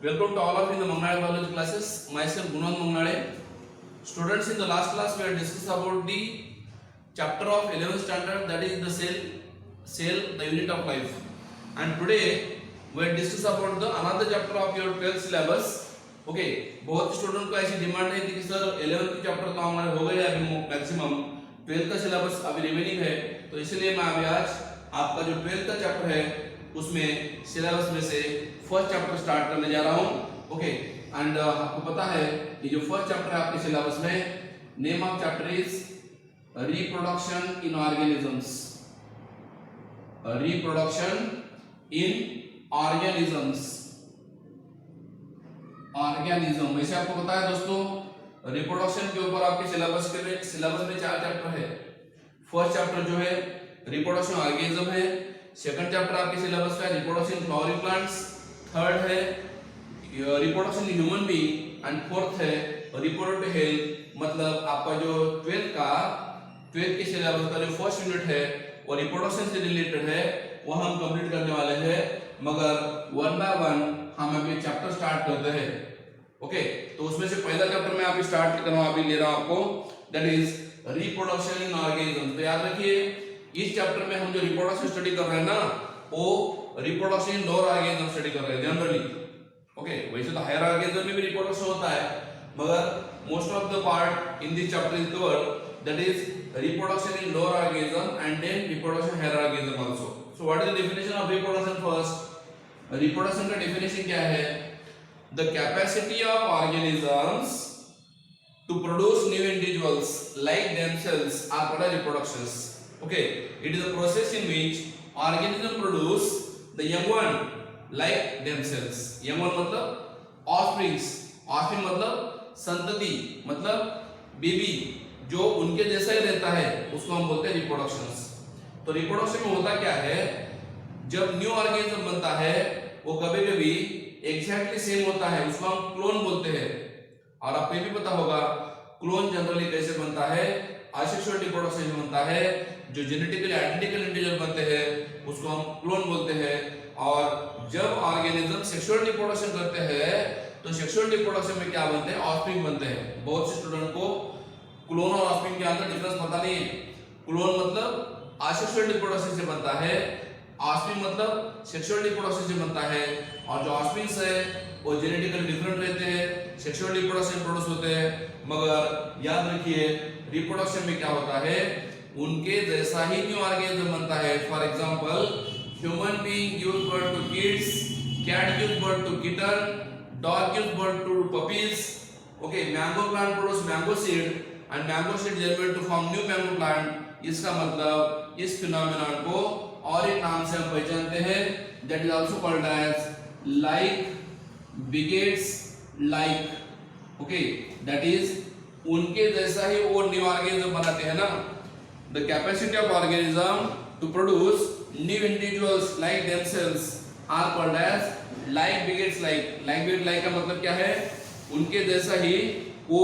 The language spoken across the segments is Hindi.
Welcome to all of you in the Mangnale biology classes. Myself Gunand Mangnale. Students, in the last class we had discussed about the chapter of 11th standard, that is the cell, the unit of life. And today we had discussed about the another chapter of your 12th syllabus. Okay बहुत स्टूडेंट को ऐसी डिमांड है कि सर 11th चैप्टर तो हमारे हो गए अभी मैक्सिमम, 12th का सिलेबस अभी रिमेनिंग है, तो इसलिए मैं अभी आज आपका जो 12th का चैप्टर है उसमें सिलेबस में से फर्स्ट चैप्टर स्टार्ट करने जा रहा हूं. ओके एंड आपको पता है ये जो फर्स्ट चैप्टर है आपके सिलेबस में, name of chapter is reproduction in organisms. Reproduction in organisms. Organism वैसे आपको पता है दोस्तों, रिप्रोडक्शन के ऊपर आपके सिलेबस में 4 चैप्टर है. फर्स्ट चैप्टर जो है रिप्रोडक्शन ऑर्गेनिज्म है, सेकंड चैप्टर आपके सिलेबस का reproduction in flowering plants, third है reproduction in human being and fourth है रिप्रोडक्टिव हेल्थ. मतलब आपका जो 12th के सिलेबस का जो फर्स्ट यूनिट है वो रिप्रोडक्शन से रिलेटेड है, वो हम कंप्लीट करने वाले हैं. मगर वन बाय वन हम अभी चैप्टर स्टार्ट करते हैं. ओके तो उसमें से पहला चैप्टर मैं अभी स्टार्ट कर रहा हूं, अभी ले रहा हूं आपको, that is reproduction in organism. तो याद रखिए इस चैप्टर में हम जो रिप्रोडक्शन स्टडी कर रहे हैं ना, वो reproduction in lower organism study कर रहे हैं जनरली. ओके वैसे तो हायर ऑर्गेनिज्म में भी रिप्रोडक्शन होता है, मगर most of the part in this chapter is covered, that is reproduction in lower organism and then reproduction higher organism also. So what is the definition of reproduction? First reproduction का डेफिनेशन क्या है? The capacity of organisms to produce new individuals like themselves are called reproductions. Okay it is a process in which organism produce the young one like themselves. Young one मतलब ऑफस्प्रिंग्स, ऑफस्प्रिंग मतलब संतति, मतलब बेबी जो उनके जैसा ही रहता है, उसको हम बोलते हैं रिप्रोडक्शंस. तो रिप्रोडक्शन में होता क्या है, जब न्यू ऑर्गेनिज्म बनता है वो कभी कभी एग्जैक्टली सेम होता है, उसको हम क्लोन बोलते हैं. और आपको ये भी पता होगा क्लोन जनरली कैसे बनता है, असेक्सुअल रिप्रोडक्शन से बनता है. जो जेनेटिकली आइडेंटिकल इंडिविजुअल बनते हैं उसको हम क्लोन बोलते हैं. और जब ऑर्गेनिज्म सेक्सुअल रिप्रोडक्शन करते हैं तो सेक्सुअल रिप्रोडक्शन में क्या बनते हैं? ऑफस्प्रिंग बनते हैं. बहुत से स्टूडेंट को क्लोन और ऑफस्प्रिंग के अंदर डिफरेंस पता नहीं है. क्लोन मतलब असेक्सुअल रिप्रोडक्शन से बनता है, ऑफस्प्रिंग मतलब सेक्सुअल रिप्रोडक्शन से बनता है. और जो ऑफस्प्रिंग्स है वो जेनेटिकली डिफरेंट रहते हैं, सेक्सुअल रिप्रोडक्शन प्रोड्यूस होते हैं. मगर याद रखिए रिप्रोडक्शन में क्या होता है, उनके जैसा ही न्यू ऑर्गेनिज्म बनता है. For example human being gives birth to kids, cat gives birth to kitten, dog gives birth to puppies. Okay mango plant produce mango seed and mango seed germinate to form new mango plant. इसका मतलब इस फिनोमेनन को और एक नाम से हम पहचानते हैं, that is also called as like begets like. Okay that is उनके जैसा ही वो न्यू ऑर्गेनिज्म बनाते हैं ना. The capacity of organism to produce new individuals like themselves are called as like begets like. Like beget like का मतलब क्या है, उनके जैसा ही वो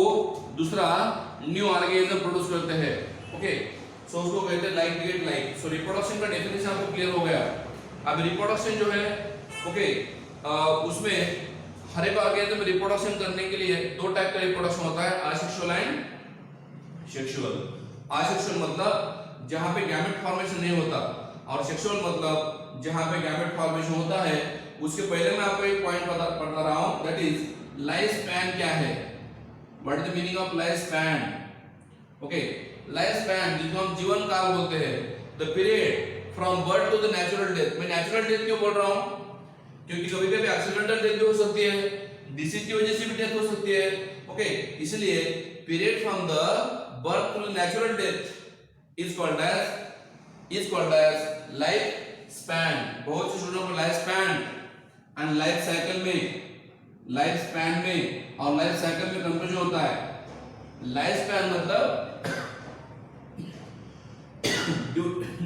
दूसरा न्यू ऑर्गेनिज्म प्रोड्यूस करते हैं. ओके सो उसको कहते हैं लाइक बिगेट लाइक. सो रिप्रोडक्शन का डेफिनेशन आपको क्लियर हो गया. अब रिप्रोडक्शन जो है ओके उसमें हर एक ऑर्गेनिज्म में रिप्रोडक्शन करने के लिए 2 टाइप का रिप्रोडक्शन होता है, असेक्सुअल एंड सेक्सुअल. असेक्सुअल मतलब जहां पे गैमेट फॉर्मेशन नहीं होता, और सेक्सुअल मतलब जहां पे गैमेट फॉर्मेशन होता है. उसके पहले मैं आपको एक पॉइंट बता रहा हूं, दैट इज लाइफ स्पैन क्या है. What is the meaning of life span? Okay life span जिसको हम जीवन काल बोलते हैं, the period from birth to the natural death. मैं नेचुरल डेथ क्यों बोल रहा हूं? क्योंकि कभी कभी एक्सीडेंटल डेथ भी हो सकती है, डिसीज की वजह से भी डेथ हो सकती है. ओके इसलिए period from the birth to the natural death is called as life span. बहुत से स्टूडेंट्स को life span and life cycle में, लाइफ स्पैन में और लाइफ साइकिल में कंफ्यूजन होता है. लाइफ स्पैन मतलब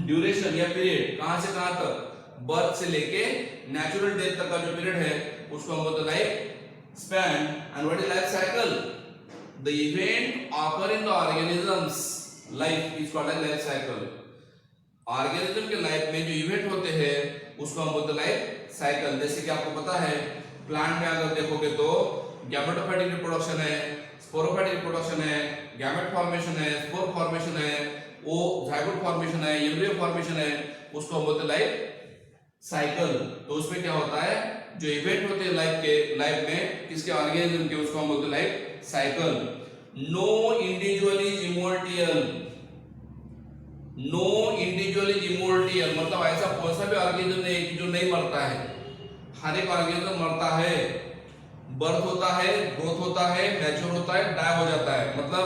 ड्यूरेशन या पीरियड, कहां से कहां तक, बर्थ से लेके नेचुरल डेथ तक का जो पीरियड है उसको हम बोलते हैं life span. And what is life cycle? The event occur in the organisms life is called as life cycle. Organism के लाइफ में जो इवेंट होते हैं उसको हम बोलते हैं लाइफ साइकिल. जैसे कि आपको पता है प्लांट में अगर देखोगे तो गैमेटोफाइटिक रिप्रोडक्शन है, स्पोरोफाइटिक रिप्रोडक्शन है, गैमेट फॉर्मेशन है, स्पोर फॉर्मेशन है, वो जाइगोट फॉर्मेशन है, एम्ब्रियो फॉर्मेशन है, उसको हम बोलते हैं लाइफ साइकिल। तो उसमें क्या होता है, जो इवेंट होते हैं लाइफ में किसके ऑर्गेनिज्म के, उसको हम बोलते हैं life cycle. No individual is immortal, no individual is immortal मतलब ऐसा कौन सा भी ऑर्गेनिज्म नहीं जो नहीं मरता है। हर एक ऑर्गेनिज्म मरता है, बर्थ होता है, ग्रोथ होता है, मैच्योर होता है, डाई हो जाता है। मतलब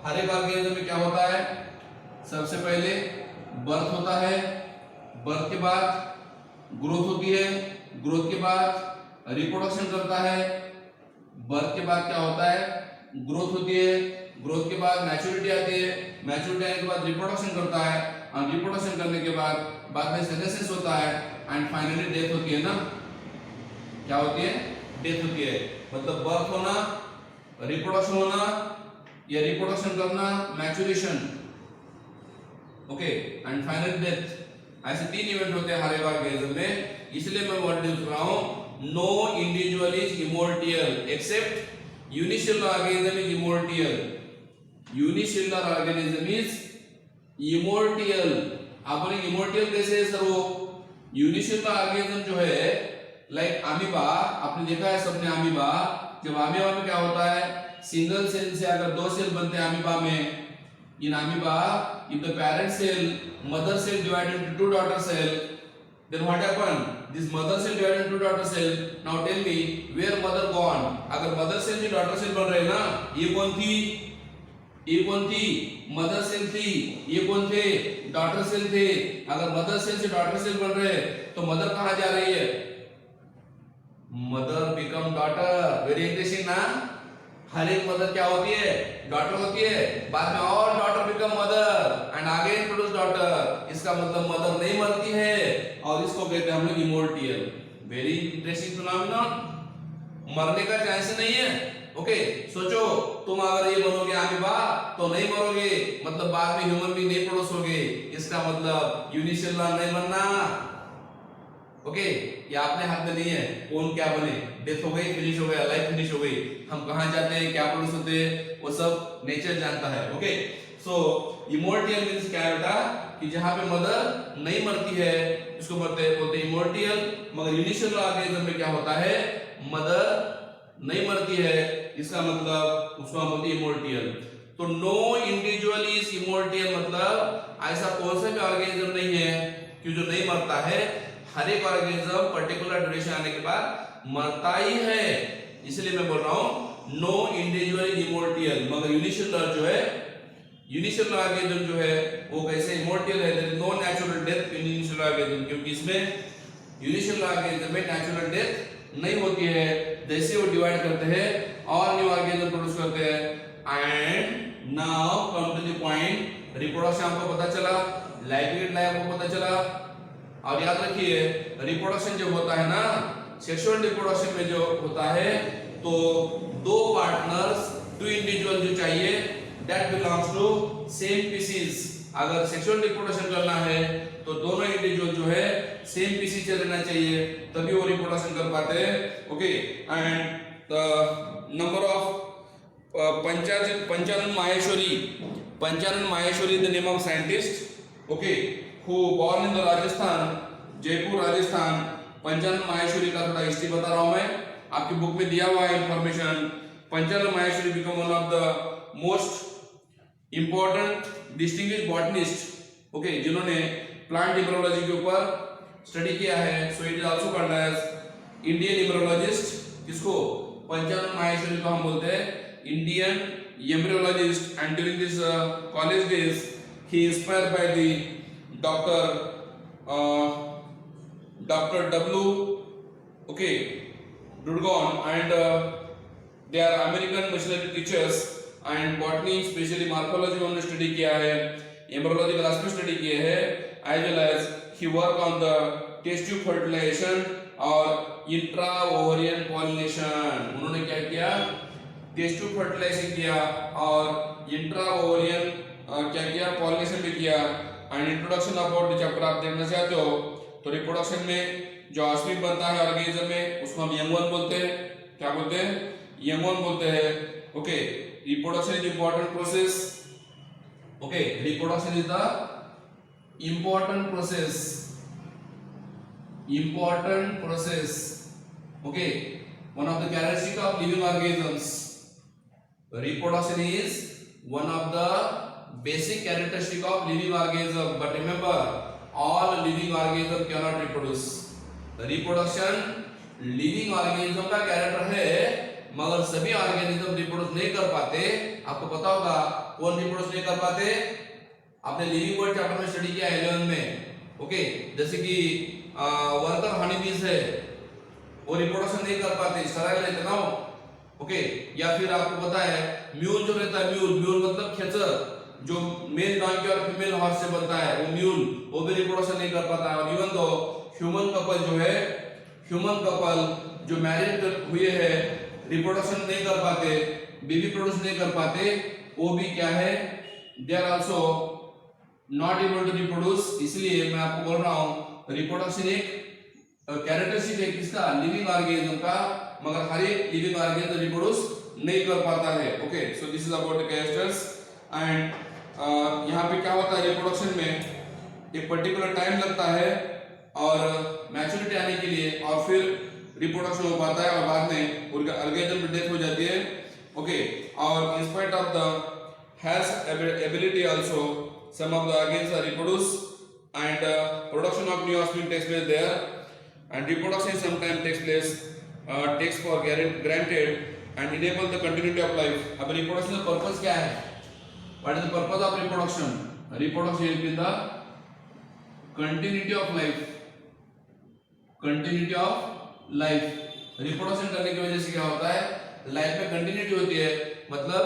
हर एक ऑर्गेनिज्म में क्या होता है, सबसे पहले बर्थ होता है, बर्थ के बाद ग्रोथ होती है, ग्रोथ के बाद रिप्रोडक्शन करता है, बर्थ के बाद क्या होता है, ग्रोथ होती है, ग्रोथ के बाद मैच्योरिटी आती है, मैच्योरिटी आने के बाद रिप्रोडक्शन करता है, और रिप्रोडक्शन करने के बाद में सिंथेसिस होता है, एंड फाइनली डेथ होती है ना। क्या होती है, डेथ होती है। मतलब बर्थ होना, रिप्रोडक्शन होना, या रिप्रोडक्शन करना, maturation, okay, and final death. ऐसे तीन इवेंट होते हैं हर एक ऑर्गेनिज्म में। इसलिए मैं वर्ड यूज कर रहा हूं, no individual is immortal except unicellular organism is immortal. Unicellular organism is immortal. आप बोलेंगे इमोर्टल कैसे है सर? वो यूनिसेलुलर ऑर्गेनिज्म जो है, लाइक अमीबा, आपने देखा है सबने अमीबा। जब अमीबा में क्या होता है, सिंगल सेल से अगर दो सेल बनते हैं अमीबा में, in amoeba if the parent cell mother cell divided into two daughter cell, then what happen, this mother cell divided into two daughter cell. Now tell me where mother gone? अगर mother cell से daughter cell बन रहे हैं ना, ये कौन थी, ये कौन थी, मदर सेल थी, ये कौन थे, डॉटर सेल थे। अगर मदर सेल से डॉटर सेल बन रहे तो मदर कहां जा रही है, mother become daughter. Very interesting ना। हर एक मदर क्या होती है, डॉटर होती है, बाद में और daughter become mother and again produce daughter. इसका मतलब मदर नहीं मरती है, और इसको कहते हैं हम लोग इमोर्टल। Very interesting phenomenon. मरने का चांस नहीं है। ओके, सोचो तुम अगर ये बनोगे अमीबा तो नहीं मरोगे, मतलब बाद में ह्यूमन भी नहीं प्रोड्यूस होगे। इसका मतलब यूनिसेलुलर नहीं बनना। ओके, ये अपने हाथ में नहीं है कौन क्या बने। डेथ हो गई, फिनिश हो गया, लाइफ फिनिश हो गई, हम कहां जाते हैं, क्या प्रोड्यूस होते हैं, वो सब नेचर जानता है। ओके, सो इमोर्टल मींस क्या बेटा, कि जहां पे मदर नहीं मरती है इसको बोलते हैं इमोर्टल। मगर यूनिसेलुलर ऑर्गेनिज्म में क्या होता है, मदर नहीं मरती है, इसका मतलब उसको हम बोलते हैं इमोर्टल। तो नो इंडिविजुअल इज इमोर्टल मतलब ऐसा कौन सा भी ऑर्गेनिज्म नहीं है कि जो नहीं मरता है। हर एक ऑर्गेनिज्म पर्टिकुलर ड्यूरेशन आने के बाद मरता ही है। इसलिए मैं बोल रहा हूं नो इंडिविजुअल इज इमोर्टल। मगर यूनिसेलुलर जो है, यूनिसेलुलर ऑर्गेनिज्म जो है वो कैसे इमोर्टल है, there is no natural death in unicellular organism, क्योंकि इसमें यूनिसेलुलर ऑर्गेनिज्म में नेचुरल डेथ नहीं होती है। जैसे वो डिवाइड करते हैं और न्यू ऑर्गेनिज्म प्रोड्यूस करते हैं। And now come to the point, reproduction आपको पता चला, लाइफ आपको पता चला। और याद रखिए रिप्रोडक्शन जो होता है ना, सेक्सुअल रिप्रोडक्शन में जो होता है तो दो पार्टनर्स, टू इंडिविजुअल जो चाहिए, that belongs to same species. अगर सेक्सुअल रिप्रोडक्शन करना है तो दोनों इंडिविजुअल जो है सेम स्पीशीज से रहना चाहिए, तभी वो रिप्रोडक्शन कर पाते हैं। Okay, and the number of Panchanan Maheshwari, the name of scientist, okay, who born in the Rajasthan, Jaipur Rajasthan. Panchanan Maheshwari का थोड़ा हिस्ट्री बता रहा हूं मैं, आपकी बुक में दिया हुआ है information. Panchanan Maheshwari become one of the most important distinguished botanist, okay, जिन्होंने प्लांट इम्यूनोलॉजी के ऊपर स्टडी किया है। So it is also called as Indian immunologist. किसको, पंचानन माहेश्वरी को हम बोलते हैं Indian embryologist. And during this college days he inspired by the Dr. W. Okay, Dudgon, and they are American missionary teachers and botany, especially morphology उन्होंने study किया है, embryology क्लास में study किए हैं, as well as he work on the test tube fertilization और इंट्रा ओवरियन पॉलिनेशन। उन्होंने क्या किया, टेस्ट ट्यूब फर्टिलाइजेशन किया और इंट्रा ओवरियन क्या किया, पॉलिनेशन भी किया। And introduction about the chapter आप देखना चाहते हो तो रिप्रोडक्शन में जो ऑस्प्रिंग बनता है ऑर्गेनिज्म में उसको हम यंग वन बोलते हैं। क्या बोलते हैं? यंग वन बोलते हैं। Okay, reproduction is important process. Okay, reproduction is the important process. Okay, one of the characteristic of living organisms, reproduction is one of the basic characteristic of living organism. But remember, all living organism cannot reproduce. Reproduction living organism का कैरेक्टर है, मगर सभी ऑर्गेनिज्म रिप्रोड्यूस नहीं कर पाते। आपको पता होगा कौन रिप्रोड्यूस नहीं कर पाते? आपने लिविंग वर्ड चैप्टर में स्टडी किया है 11 में। ओके, जैसे कि वर्कर हनी बीज है, वो रिप्रोडक्शन नहीं कर पाते, स्टेराइल रहते ना वो। ओके, या फिर आपको पता है म्यूल जो रहता है, म्यूल मतलब खेचर, जो मेल डॉन्की और फीमेल हॉर्स से बनता है, वो म्यूल, वो भी रिप्रोडक्शन नहीं कर पाता है। और इवन दो ह्यूमन कपल जो है, ह्यूमन कपल जो मैरिड हुए हैं, रिप्रोडक्शन नहीं कर पाते, बेबी प्रोड्यूस नहीं कर पाते, वो भी क्या है? They are also not able to reproduce. इसलिए मैं आपको बोल रहा हूं रिप्रोडक्शन एक कैरेक्टरिस्टिक है किसका? लिविंग ऑर्गेनिज्म का, मगर हर एक लिविंग ऑर्गेनिज्म रिप्रोड्यूस नहीं कर पाता है। Okay, so this is about the characters. And यहाँ पे क्या होता है रिप्रोडक्शन में, एक पर्टिकुलर टाइम लगता है और मैच्योरिटी आने के लिए, और फिर रिप्रोडक्शन हो पाता है और बाद में उनका ऑर्गेनिज्म में डेथ हो जाती है। ओके, और in spite of the has ability also some of the organs are reproduced and production of new offspring takes place there, and reproduction sometimes takes for granted and enable the continuity of life. अब reproduction का purpose क्या है? What is the purpose of reproduction? Reproduction is the continuity of life. Continuity of life. Reproduction करने की वजह से क्या होता है? लाइफ में कंटिन्यूटी होती है, मतलब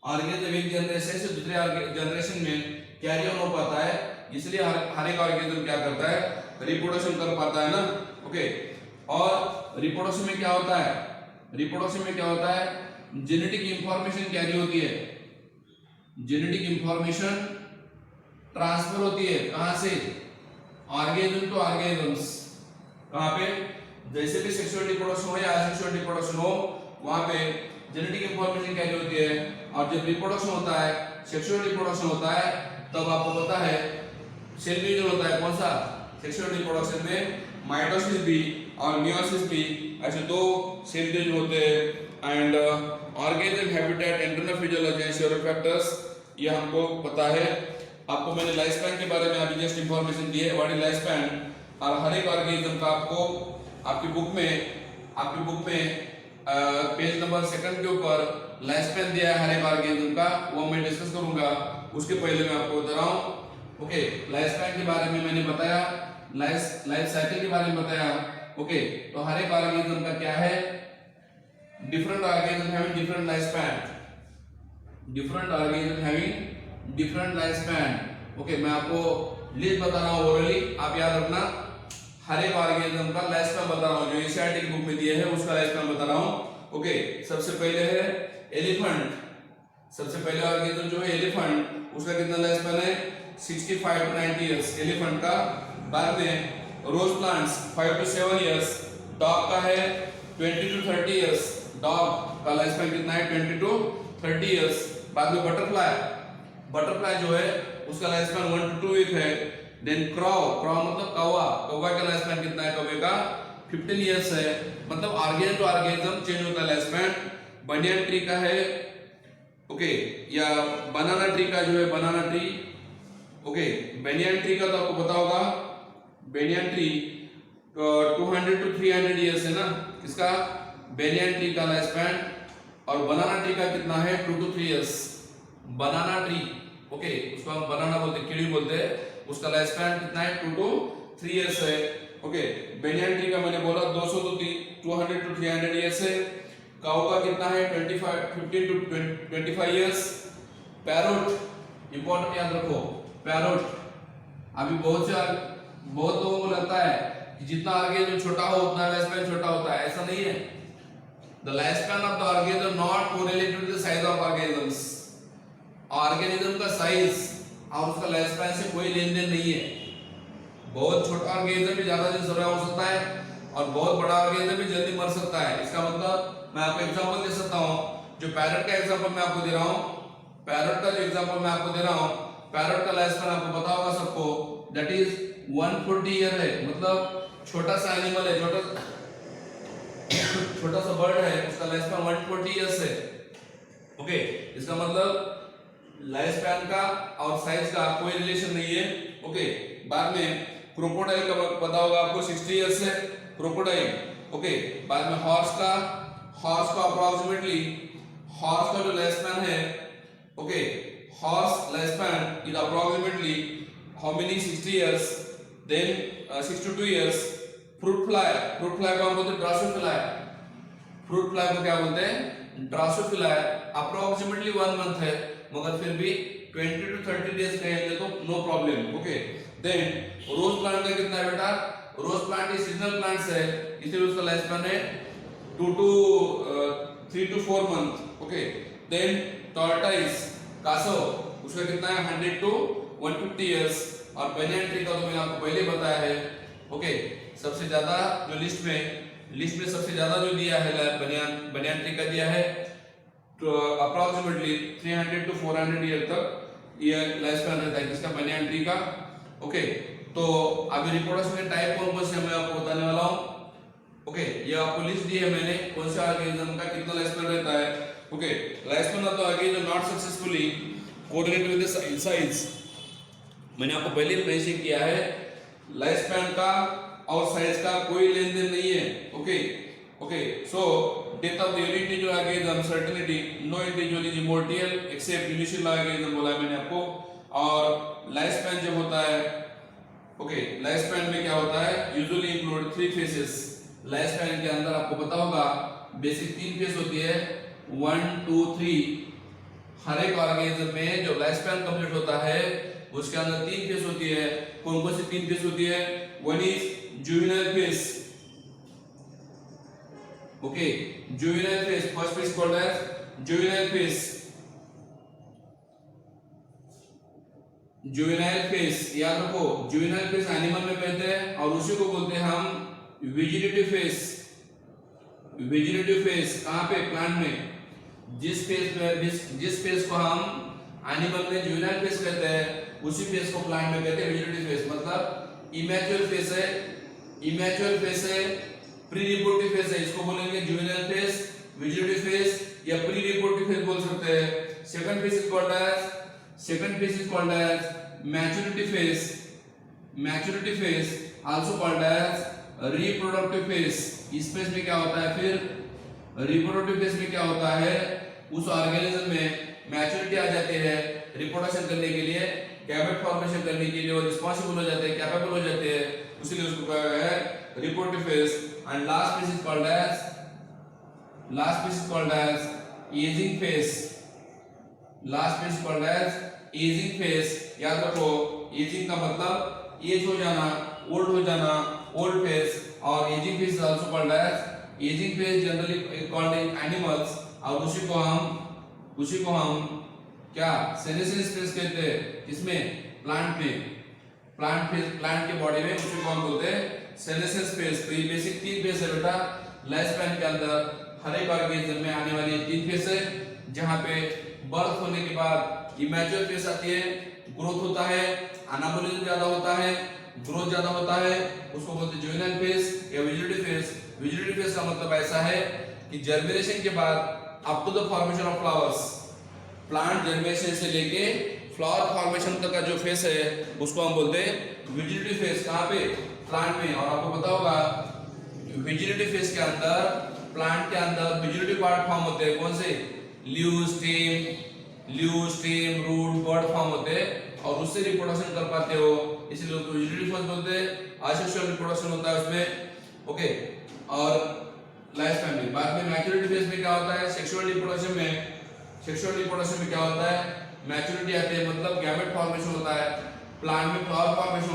ऑर्गेनिज्म एक जनरेशन से दूसरे जनरेशन में कैरी ऑन हो पाता है, इसलिए हर एक ऑर्गेनिज्म क्या करता है? रिप्रोडक्शन कर पाता है ना। ओके, और रिप्रोडक्शन में क्या होता है? रिप्रोडक्शन में क्या होता है? जेनेटिक इंफॉर्मेशन कैरी होती है, जेनेटिक इंफॉर्मेशन ट्रांसफर होती है। कहां से? Organism to organisms. कहां पे? जैसे भी सेक्सुअल रिप्रोडक्शन हो या असेक्सुअल रिप्रोडक्शन हो, वहां पे जेनेटिक इंफॉर्मेशन कैरी होती है। और जब रिप्रोडक्शन होता है, सेक्सुअल रिप्रोडक्शन होता है, तब आपको पता है सेल डिवीजन होता है। कौन सा? सेक्सुअल रिप्रोडक्शन में माइटोसिस भी और मियोसिस भी, ऐसे दो सेल डिवीजन होते हैं। And organism habitat, internal physiology and several factors, ये हमको पता है। आपको मैंने लाइफ स्पैन के बारे में अभी जस्ट इंफॉर्मेशन दी है, व्हाट इज लाइफ स्पैन। और हर एक ऑर्गेनिज्म का आपको आपकी बुक में पेज नंबर 2 के ऊपर लाइफ स्पैन दिया है हर एक ऑर्गेनिज्म का, वो मैं डिस्कस करूंगा। उसके पहले मैं आपको बता रहा हूं। ओके, लाइफ स्पैन के बारे में मैंने बताया, लाइफ साइकिल के बारे में बताया। ओके, तो हर एक ऑर्गेनिज्म का क्या है? Different organism having different life span, different organism having different life span. Okay, मैं आपको लिस्ट बता रहा हूं ओरली, आप याद रखना। हर एक ऑर्गेनिज्म का लाइफ स्पैन बता रहा हूं, जो एनसीईआरटी की बुक में दिए है उसका लाइफ स्पैन बता रहा हूं। ओके, सबसे पहले है एलिफेंट। सबसे पहले ऑर्गेनिज्म जो है एलिफेंट, उसका कितना लाइफ स्पैन है? 65 to 90 इयर्स एलिफेंट का। बाद में rose plants 5 to 7 years. Dog का है 20 to 30 इयर्स, डॉग का लाइफ स्पैन कितना है? 20 to 30 इयर्स। बाद में बटरफ्लाई जो है उसका लाइफ स्पैन 1 to 2 वीक है। देन क्रॉ मतलब कौवा का लाइफ स्पैन कितना है? कौवे का 15 इयर्स है। मतलब ऑर्गेनिज्म टू ऑर्गेनिज्म चेंज होता है लाइफ स्पैन। बनियन ट्री का है, ओके, या बनाना ट्री का जो है बनाना ट्री। ओके, बेनियन ट्री का तो आपको पता होगा, बेनियन ट्री 200 to 300 इयर्स है ना, किसका? बेनियन ट्री का लाइफ स्पैन। और बनाना ट्री का कितना है? 2 to 3 years. Banana tree, okay, उसको हम बनाना बोलते, कीवी बोलते हैं, उसका लाइफ स्पैन कितना है? 2 to 3 इयर्स है। ओके, बेनियन ट्री का मैंने बोला 200 to 200 to 300 इयर्स है। काऊ का कितना है? 15 to 25 इयर्स। पैरोट इंपॉर्टेंट याद रखो, पैरोट। अभी बहुत लोगों को लगता है कि जितना ऑर्गेनिज्म छोटा हो उतना लाइफ स्पैन छोटा होता है, ऐसा नहीं है। The life span of the organism not correlated to the size of organisms. Organism का साइज और उसका लाइफ स्पैन से कोई लेन देन नहीं है। बहुत छोटा ऑर्गेनिज्म भी ज्यादा दिन सर्वाइव हो सकता है और बहुत बड़ा ऑर्गेनिज्म भी जल्दी मर सकता है। इसका मतलब मैं आपको एग्जांपल दे सकता हूँ, जो पैरट का एग्जांपल मैं आपको दे रहा हूँ, पैरट का जो एग्जांपल मैं आपको दे रहा हूँ, पैरट का लाइफ स्पैन आपको पता होगा सबको, दैट इज 140 ईयर है। मतलब छोटा सा एनिमल है, छोटा सा बर्ड है, उसका लाइफ स्पैन 140 इयर्स है। ओके, इसका मतलब लाइफ स्पैन का और साइज का कोई रिलेशन नहीं है। ओके, बाद में क्रोकोडाइल का पता होगा आपको 60 इयर्स है क्रोकोडाइल। ओके, बाद में हॉर्स का अप्रोक्सीमेटली, हॉर्स का जो लाइफ स्पैन है, okay, horse life span is approximately how many 60 years, then 62 years. Fruit fly को हम बोलते हैं ड्रोसोफिला, फ्रूट फ्लाई को क्या बोलते हैं, ड्रोसोफिला, अप्रोक्सीमेटली 1 मंथ है, मगर फिर भी 20 to 30 डेज कहेंगे तो no problem. Okay, then rose plant का कितना है बेटा, रोज प्लांट एक सीजनल प्लांट्स है, इसलिए उसका लाइफ स्पैन है 3 to 4 month. Okay, then tortoise कासो, उसका कितना है 100 to 150 इयर्स। और बनियान ट्री का तो मैंने आपको पहले बताया है। ओके, सबसे ज्यादा जो लिस्ट में सबसे ज्यादा जो दिया है बनियान ट्री का दिया है तो अप्रोक्सीमेटली 300 to 400 ईयर तक ये लाइफ स्पैन रहता है किसका, बनियान ट्री का। ओके, तो अभी रिप्रोडक्शन के टाइप कौन से मैं आपको बताने वाला हूँ। ओके, ये आपको लिस्ट दी है मैंने, कौन से ऑर्गेनिज्म का कितना लाइफ स्पैन रहता है। ओके, लाइफ स्पैन तो आगे जो not successfully correlated with the size, मैंने आपको पहले ही मेंशन किया है, लाइफ स्पैन का और साइज का कोई लेन देन नहीं है। Okay, so death of the individual organism certainty, no individual is immortal except universal organism बोला है मैंने आपको। और लाइफ स्पैन जब होता है, ओके, लाइफ स्पैन में क्या होता है, usually include 3 phases. Life span के अंदर आपको पता होगा बेसिक 3 फेज होती है, 1 2 3। हर एक ऑर्गेनिज्म में जो लाइफ स्पैन कंप्लीट होता है उसके अंदर 3 फेज होती है। कौन कौन सी 3 फेज होती है, one is juvenile phase. Okay, juvenile phase, first phase called as juvenile phase. Juvenile phase याद रखो, जुवेनाइल फेज एनिमल में कहते हैं और उसी को बोलते हैं हम वेजिटेटिव फेज। वेजिटेटिव फेज कहां पे, प्लांट में। जिस फेज को हम एनिमल में जुवेनाइल फेज कहते हैं उसी फेज को प्लांट में कहते हैं वेजिटेटिव फेज। मतलब इमैच्योर फेज है, प्री रिप्रोडक्टिव फेज है, इसको बोलेंगे जुवेनाइल फेज, वेजिटेटिव फेज या प्री रिप्रोडक्टिव फेज बोल सकते हैं। Second phase is called as maturity phase, also called as reproductive phase. इस फेज में क्या होता है, फिर रिप्रोडक्टिव फेज में क्या होता है, उस ऑर्गेनिज्म में मैच्योरिटी आ जाती है रिप्रोडक्शन करने के लिए, गैमेट फॉर्मेशन करने के लिए वो रिस्पांसिबल हो जाते हैं, कैपेबल हो जाते हैं, इसलिए उसको कहा गया है reproductive phase. And last phase is called as aging phase. Aging phase याद रखो, एजिंग का मतलब एज हो जाना, ओल्ड हो जाना, ओल्ड फेज। और aging phase is also called as, aging phase generally called in animals, और उसी को हम क्या सेनेसेंस फेज कहते हैं, किसमें, प्लांट में। प्लांट के बॉडी में उसी को हम बोलते हैं सेनेसेंस फेज। तो ये बेसिक 3 फेज है बेटा लाइफ स्पैन के अंदर। हर एक ऑर्गेनिज्म में आने वाली 3 फेज है, जहां पे बर्थ होने के बाद इमैच्योर फेज आती है, ग्रोथ होता है, एनाबॉलिज्म ज्यादा होता है, ग्रोथ ज्यादा होता है, उसको बोलते हैं जुवेनाइल फेज या वेजिटेटिव फेज। वेजिटेटिव फेज का मतलब ऐसा है कि जर्मिनेशन के बाद up to the formation of flowers, plant germination से लेके फ्लावर फॉर्मेशन तक का जो फेज है उसको हम बोलते हैं वेजिटेटिव फेज। कहां पे, प्लांट में। और आपको पता होगा वेजिटेटिव फेज के अंदर, प्लांट के अंदर वेजिटेटिव पार्ट फॉर्म होते हैं, कौन से, लीव, स्टेम, रूट, बड फॉर्म होते हैं और उससे रिप्रोडक्शन कर पाते हो, इसलिए उसको वेजिटेटिव फेज बोलते हैं। आसेक्सुअल रिप्रोडक्शन होता है उसमें। ओके, और लाइफ स्पैन में। बाद में मैच्योरिटी फेज में क्या होता है, सेक्सुअल रिप्रोडक्शन में क्या होता है, मैच्योरिटी आती है, मतलब गैमेट फॉर्मेशन होता है, प्लांट में फ्लावर फॉर्मेशन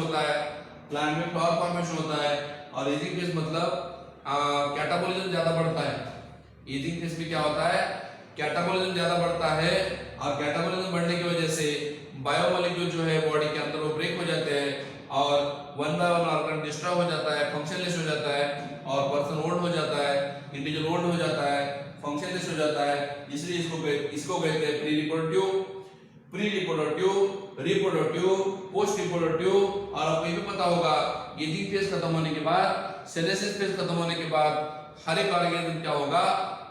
होता है, और एजिंग फेज मतलब कैटाबोलिज्म ज्यादा बढ़ता है। एजिंग फेज में क्या होता है, कैटाबोलिज्म ज्यादा बढ़ता है, और कैटाबोलिज्म बढ़ने की वजह से बायोमोलिक्यूल जो है बॉडी के अंदर वो ब्रेक हो जाते हैं और one by one organ destroy हो जाता है, फंक्शनलेस हो जाता है और पर्सन ओल्ड हो जाता है, इंडिविजुअल ओल्ड हो जाता है, फंक्शनलेस हो जाता है, इसलिए इसको कहते हैं प्री रिप्रोडक्टिव, पोस्ट रिप्रोडक्टिव। और आपको ये भी पता होगा एजिंग फेज खत्म होने के बाद, सेनेसिस फेज खत्म होने के बाद हर एक ऑर्गेनिज्म क्या होगा,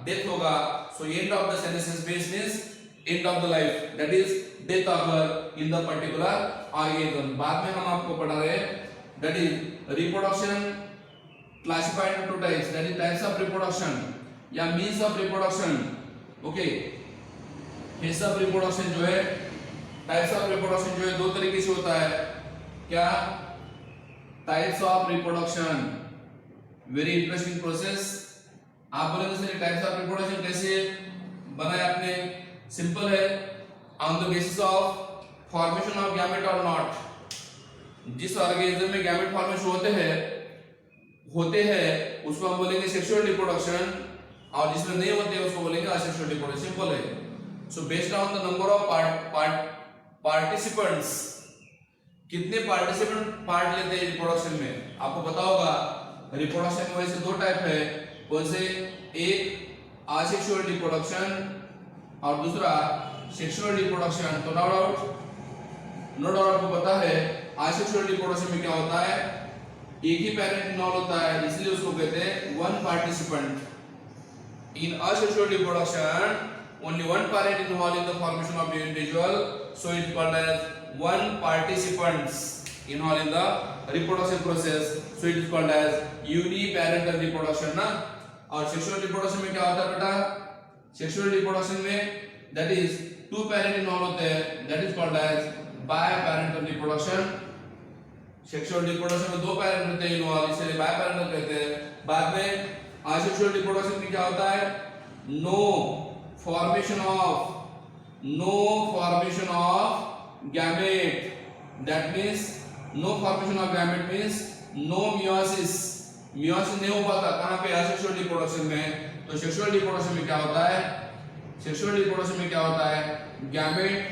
डेथ होगा। So end of the senescence phase means end of the life, that is death occur in the particular organism. बाद में हम आपको पढ़ा रहे that is reproduction classified into types, that is types of reproduction या means of reproduction. Okay, means of reproduction जो है, टाइप्स ऑफ रिप्रोडक्शन जो है दो तरीके से होता है। क्या? Types of reproduction, very interesting process. आप बोलेंगे सर टाइप्स ऑफ रिप्रोडक्शन कैसे बनाया आपने? सिंपल है, on the basis of formation of gamete और नॉट। जिस ऑर्गेनिज्म में गैमेट फॉर्मेशन होते हैं उसको हम बोलेंगे सेक्सुअल रिप्रोडक्शन, और जिसमें नहीं होते हैं उसको बोलेंगे असेक्सुअल रिप्रोडक्शन। सिंपल है। So based on the number of participants, कितने पार्टिसिपेंट पार्ट लेते हैं रिप्रोडक्शन में, आपको पता होगा रिप्रोडक्शन में वैसे दो टाइप है। कौन से? एक असेक्सुअल रिप्रोडक्शन और दूसरा सेक्सुअल रिप्रोडक्शन। तो नो डाउट आपको पता है असेक्सुअल रिप्रोडक्शन में क्या होता है, एक ही पेरेंट इन्वॉल्व होता है, इसलिए उसको कहते हैं one participant. In asexual reproduction only one parent involved in the formation of the individual, so it is called as one participants involved in the reproduction process, so it is called as uniparental reproduction ना। और सेक्सुअल रिप्रोडक्शन में क्या होता है बेटा? सेक्सुअल रिप्रोडक्शन में that is two parent involved होते हैं, that is called as biparental reproduction। Sexual reproduction में दो पेरेंट होते हैं इन्वॉल्व, इसलिए बाइपेरेंटल कहते हैं। बाद में असेक्सुअल रिप्रोडक्शन में क्या होता है? No formation of gamete, that means no formation of gamete means no meiosis नहीं हो पाता। कहां पे? असेक्सुअल रिप्रोडक्शन में। तो सेक्सुअल रिप्रोडक्शन में क्या होता है? सेक्सुअल रिप्रोडक्शन में क्या होता है? गैमेट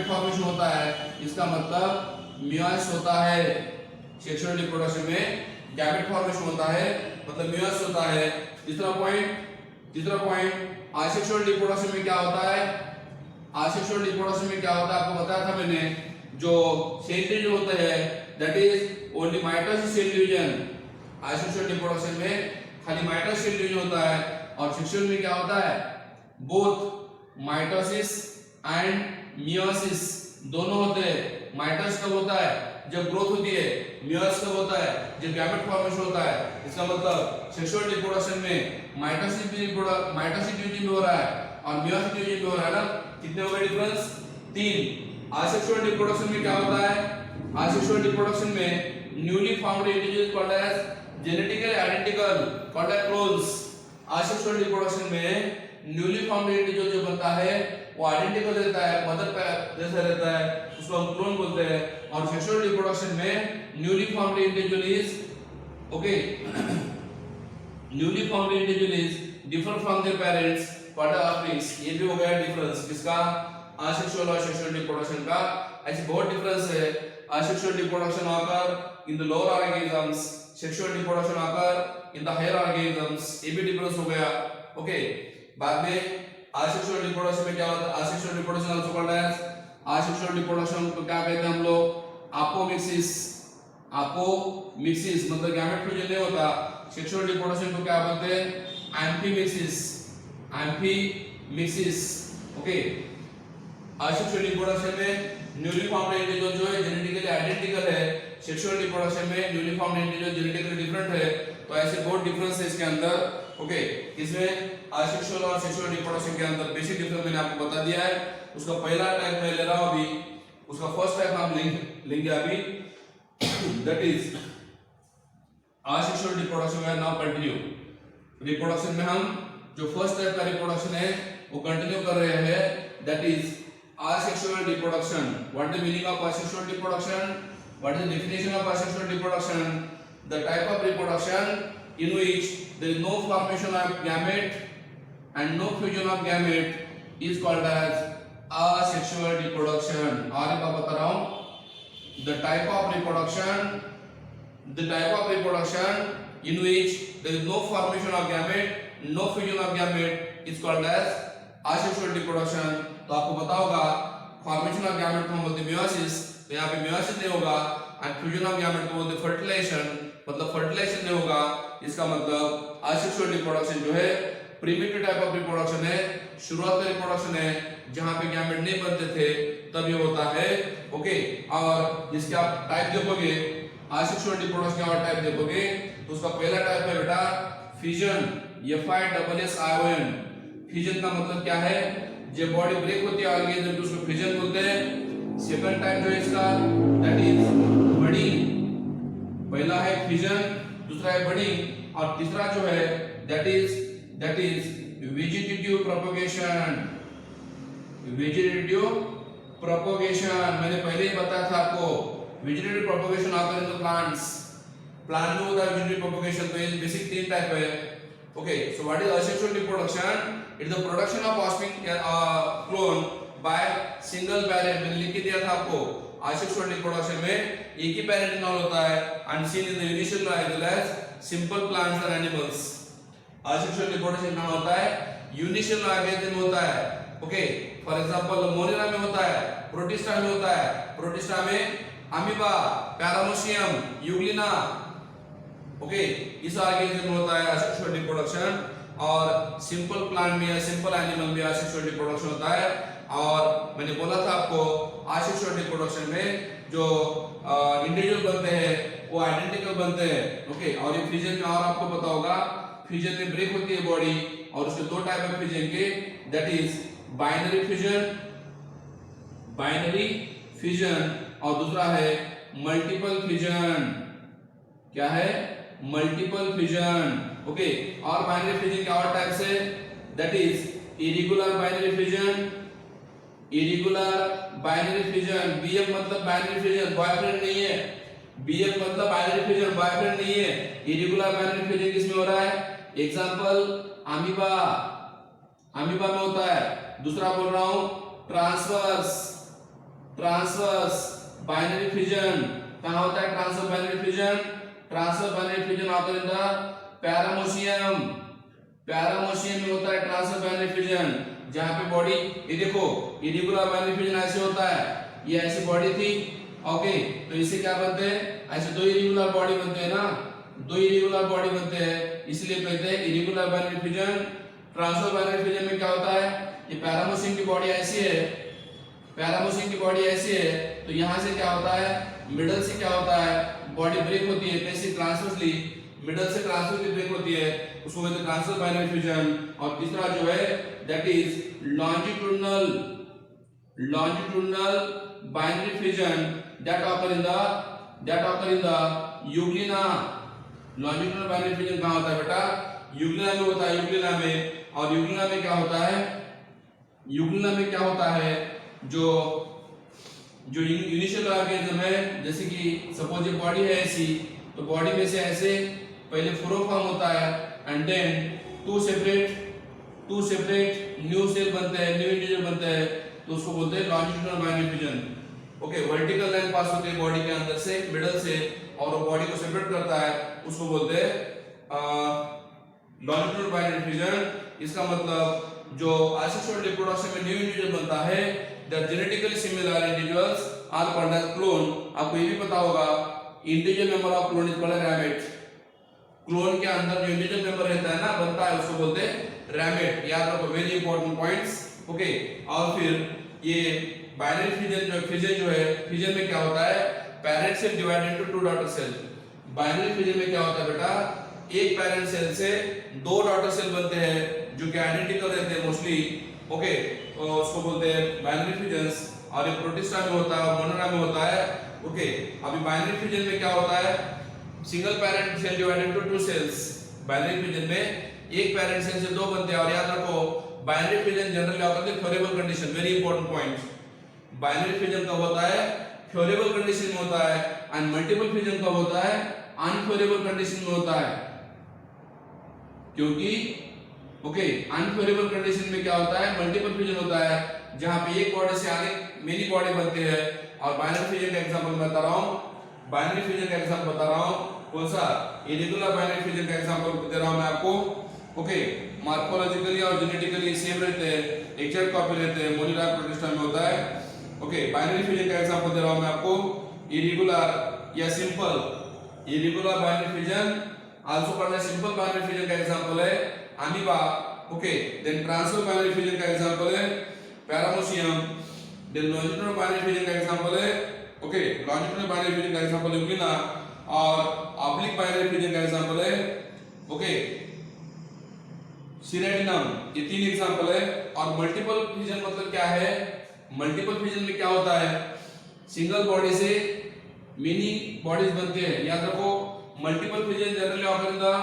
फॉर्मेशन होता है, इसका मतलब मियोसिस होता है। सेक्सुअल रिप्रोडक्शन में गैमेट फॉर्मेशन होता है, मतलब मियोसिस होता है। तीसरा पॉइंट असेक्सुअल रिप्रोडक्शन में क्या होता है? असेक्सुअल रिप्रोडक्शन में क्या होता है आपको बताया था मैंने, जो सेल डिवीजन होता है that is only mitosis cell division. Asexual reproduction में खाली माइटोसिस सेल डिवीजन होता है, और सेक्सुअल में क्या होता है? बोथ माइटोसिस एंड मियोसिस दोनों होते हैं। माइटोसिस कब होता है? जब ग्रोथ होती है। मियोसिस कब होता है? जब गैमेट फॉर्मेशन होता है। इसका मतलब सेक्सुअल रिप्रोडक्शन में माइटोसिस डिवीजन भी हो रहा है और मियोसिस डिवीजन भी हो रहा है ना। कितने हो गए डिफरेंस? 3। असेक्सुअल रिप्रोडक्शन में क्या होता है? असेक्सुअल रिप्रोडक्शन में newly found individuals called as genetically identical, called as clones. Asexual reproduction में न्यूली फाउंड इंडिविजुअल जो बनता है वो आइडेंटिकल रहता है, मदर जैसा रहता है, उसको हम क्लोन बोलते हैं। और सेक्सुअल रिप्रोडक्शन में newly found individual is newly found individual is differ from their parents, called offsprings. ये भी हो गया डिफरेंस किसका? असेक्सुअल और सेक्सुअल रिप्रोडक्शन का। ऐसे बहुत डिफरेंस है। Asexual reproduction occur in the lower organisms, sexual reproduction occur in the higher organisms, ये भी डिफरेंस हो गया। ओके, बाद में असेक्सुअल रिप्रोडक्शन में क्या होता है? Asexual reproduction also called as, asexual reproduction को क्या कहते हैं हम लोग? अपोमिक्सिस, मतलब गैमेट फ्यूजन नहीं होता। सेक्सुअल रिप्रोडक्शन को क्या बोलते हैं? एम्फीमिक्सिस। ओके, असेक्सुअल रिप्रोडक्शन में न्यूली फाउंड इंडिविजुअल जो है जेनेटिकली आइडेंटिकल है, सेक्सुअल रिप्रोडक्शन में newly found individual genetically different है। तो ऐसे बहुत डिफरेंस है इसके अंदर। ओके, इसमें असेक्सुअल और सेक्सुअल रिप्रोडक्शन के अंदर बेसिक डिफरेंस मैंने आपको बता दिया है। उसका पहला टाइप मैं ले रहा हूं अभी, उसका फर्स्ट टाइप हम लेंगे अभी, दैट इज असेक्सुअल रिप्रोडक्शन। में नाउ कंटिन्यू रिप्रोडक्शन में हम जो फर्स्ट टाइप का रिप्रोडक्शन है वो कंटिन्यू कर रहे हैं, that is asexual reproduction. What is the meaning of asexual reproduction? What is the definition of asexual reproduction? The type of reproduction in which there is no formation of gamete and no fusion of gamete is called as asexual reproduction। और मैं बता रहा हूं the type of reproduction in which there is no formation of gamete, no fusion of gamete is called as asexual reproduction। तो आपको पता होगा फॉर्मेशन ऑफ गैमेट को बोलते हैं मेयोसिस, तो यहाँ पे मेयोसिस नहीं होगा, एंड फ्यूजन ऑफ गैमेट को बोलते हैं फर्टिलाइजेशन, मतलब फर्टिलाइजेशन नहीं होगा। इसका मतलब asexual reproduction जो है प्रिमिटिव टाइप ऑफ रिप्रोडक्शन है, शुरुआत का रिप्रोडक्शन है जहां पे गैमेट नहीं बनते थे तब ये होता है। ओके, और जिसके आप टाइप देखोगे asexual reproduction का टाइप देखोगे तो उसका पहला टाइप है बेटा फिजन, FISSION। फिजन का मतलब क्या है, जब बॉडी ब्रेक होती है ऑर्गेनिज्म तो उसको फिजन बोलते हैं। सेकंड टाइप जो है इसका दैट इज बडिंग। पहला है फिजन, दूसरा है बडिंग, और तीसरा जो है that is vegetative propagation. Vegetative propagation मैंने पहले ही बताया था आपको, vegetative propagation occur in the plants. Plant में होता है वेजिटेटिव प्रोपगेशन, तो ये बेसिक तीन टाइप है। Okay, so what is asexual reproduction? It is the production of offspring clone by single parent। मैंने लिख के दिया था आपको, asexual reproduction में एक ही parent involved होता है, and seen in the unicellular as well as simple plants and animals। asexual reproduction कहाँ होता है, unicellular organism में होता है। ओके, फॉर एग्जांपल मोनिरा में होता है, प्रोटिस्टा में होता है, प्रोटिस्टा में अमीबा, पैरामोसियम, यूग्लिना। ओके, इस ऑर्गेनिज्म में होता है asexual reproduction, और सिंपल प्लांट में या सिंपल एनिमल में asexual reproduction होता है। और मैंने बोला था आपको asexual reproduction में जो इंडिविजुअल बनते हैं वो आइडेंटिकल बनते हैं। ओके, और ये फ्यूजन में और आपको पता होगा फ्यूजन में ब्रेक होती है बॉडी, और उसके दो टाइप है फ्यूजन के, दैट इज बाइनरी फ्यूजन और दूसरा है मल्टीपल फ्यूजन। क्या है, मल्टीपल फ्यूजन। ओके, और बाइनरी फ्यूजन के और टाइप्स है, that is irregular binary fusion. BF मतलब बाइनरी फ्यूजन, बॉयफ्रेंड नहीं है। BF मतलब बाइनरी फ्यूजन, बॉयफ्रेंड नहीं है। इरेगुलर बाइनरी फ्यूजन किसमें हो रहा है, एग्जांपल अमीबा में होता है। दूसरा बोल रहा हूं ट्रांसवर्स बाइनरी फ्यूजन। कहां होता है transverse binary fusion? Transverse binary fusion occur in the paramecium में होता है ट्रांसवर्स बाइनरी फ्यूजन, जहां पे बॉडी, ये देखो इरेगुलर बाइनरी फ्यूजन ऐसे होता है, ये ऐसी बॉडी थी। ओके, तो इससे क्या बनते हैं, ऐसे दो इरेगुलर बॉडी बनते हैं ना, दो इरेगुलर बॉडी बनते हैं, इसलिए कहते हैं irregular binary fusion. Transverse binary fusion में क्या होता है, ये पैरामोसियम की बॉडी ऐसी है, तो यहां से क्या होता है, मिडल से क्या होता है, बॉडी ब्रेक होती है कैसे, ट्रांसवर्सली, मिडल से ट्रांसवर्सली ब्रेक होती है, उसको कहते हैं ट्रांसवर्स बाइनरी फ्यूजन। और तीसरा जो है that is longitudinal binary fusion, that occur in the Euglena. Longitudinal binary fusion कहां होता है बेटा, यूग्लिना में होता है, यूग्लिना में। और यूग्लिना में क्या होता है, जो इनिशियल ऑर्गेनिज्म है, जैसे कि सपोज ये बॉडी है ऐसी, तो बॉडी में से ऐसे पहले फ्लोरोफॉर्म होता है, and then two separate new cell बनते हैं, न्यू इंडिविजुअल बनते हैं, तो उसको बोलते हैं longitudinal binary fusion. Okay, vertical line pass होती है बॉडी के अंदर से, मिडल से, और वो बॉडी को सेपरेट करता है, उसको बोलते हैं लॉन्जिट्यूडिनल बाइनरी फ्यूजन। इसका मतलब जो asexual reproduction में न्यू इंडिविजुअल बनता है, the genetically similar individuals are called as clone। आपको ये भी पता होगा individual member of clone is called ramet. Clone के अंदर जो इंडिविजुअल मेंबर रहता है ना, बनता है, उसको बोलते हैं रैमेट। याद रखो, वेरी इंपॉर्टेंट पॉइंट्स। ओके, और फिर ये बाइनरी फ्यूजन जो है, फ्यूजन में क्या होता है, parent cell divide into two daughter cell. Binary fusion में क्या होता है बेटा, एक पैरेंट सेल से दो डॉटर सेल बनते हैं जो कि आइडेंटिकल रहते हैं मोस्टली। ओके, तो उसको बोलते हैं बाइनरी फ्यूजन्स। और ये प्रोटिस्टा में होता है और मोनोरा में होता है। ओके, अभी बाइनरी फ्यूजन में क्या होता है, single parent cell divided into two cells. Binary fusion में एक पैरेंट सेल से दो बनते हैं। और याद रखो, बाइनरी फ्यूजन जनरली होता है favourable condition, very important point. Binary fusion कब होता है, फ्योरेबल कंडीशन में होता है, एंड मल्टीपल फ्यूजन कब होता है, अनफ्योरेबल कंडीशन में होता है। क्योंकि ओके, अनफेवरेबल कंडीशन में क्या होता है, मल्टीपल फ्यूजन होता है, जहां पे एक बॉडी से आगे मेनी बॉडी बनते हैं। और बाइनरी फ्यूजन का एग्जांपल बता रहा हूं, बाइनरी फ्यूजन का एग्जांपल बता रहा हूं, कौन सा, इरेगुलर बाइनरी फ्यूजन का एग्जांपल दे रहा हूं मैं आपको। ओके, मॉर्फोलॉजिकली और जेनेटिकली सेम रहते हैं, एग्जैक्ट कॉपी रहते हैं, मोलिकुलर प्रोटीन में होता है। ओके, बाइनरी फ्यूजन का एग्जांपल दे रहा हूं मैं आपको, इरेगुलर या simple, irregular binary fusion also called as simple binary fusion का एग्जांपल है amoeba. Okay, then transfer binary fusion का एग्जांपल है paramecium, then longitudinal binary fusion का एग्जांपल है, ओके, लॉन्जिट्यूडिनल बाइनरी फ्यूजन का एग्जांपल है यूग्लिना, और ऑब्लिक बाइनरी फ्यूजन का एग्जांपल है, ओके, सिनेटिनम। ये तीन एग्जांपल है। और मल्टीपल फ्यूजन मतलब क्या है, मल्टीपल फ्यूजन में क्या होता है, सिंगल बॉडी से मेनी बॉडीज बनते हैं। याद रखो, multiple fusion generally occur in the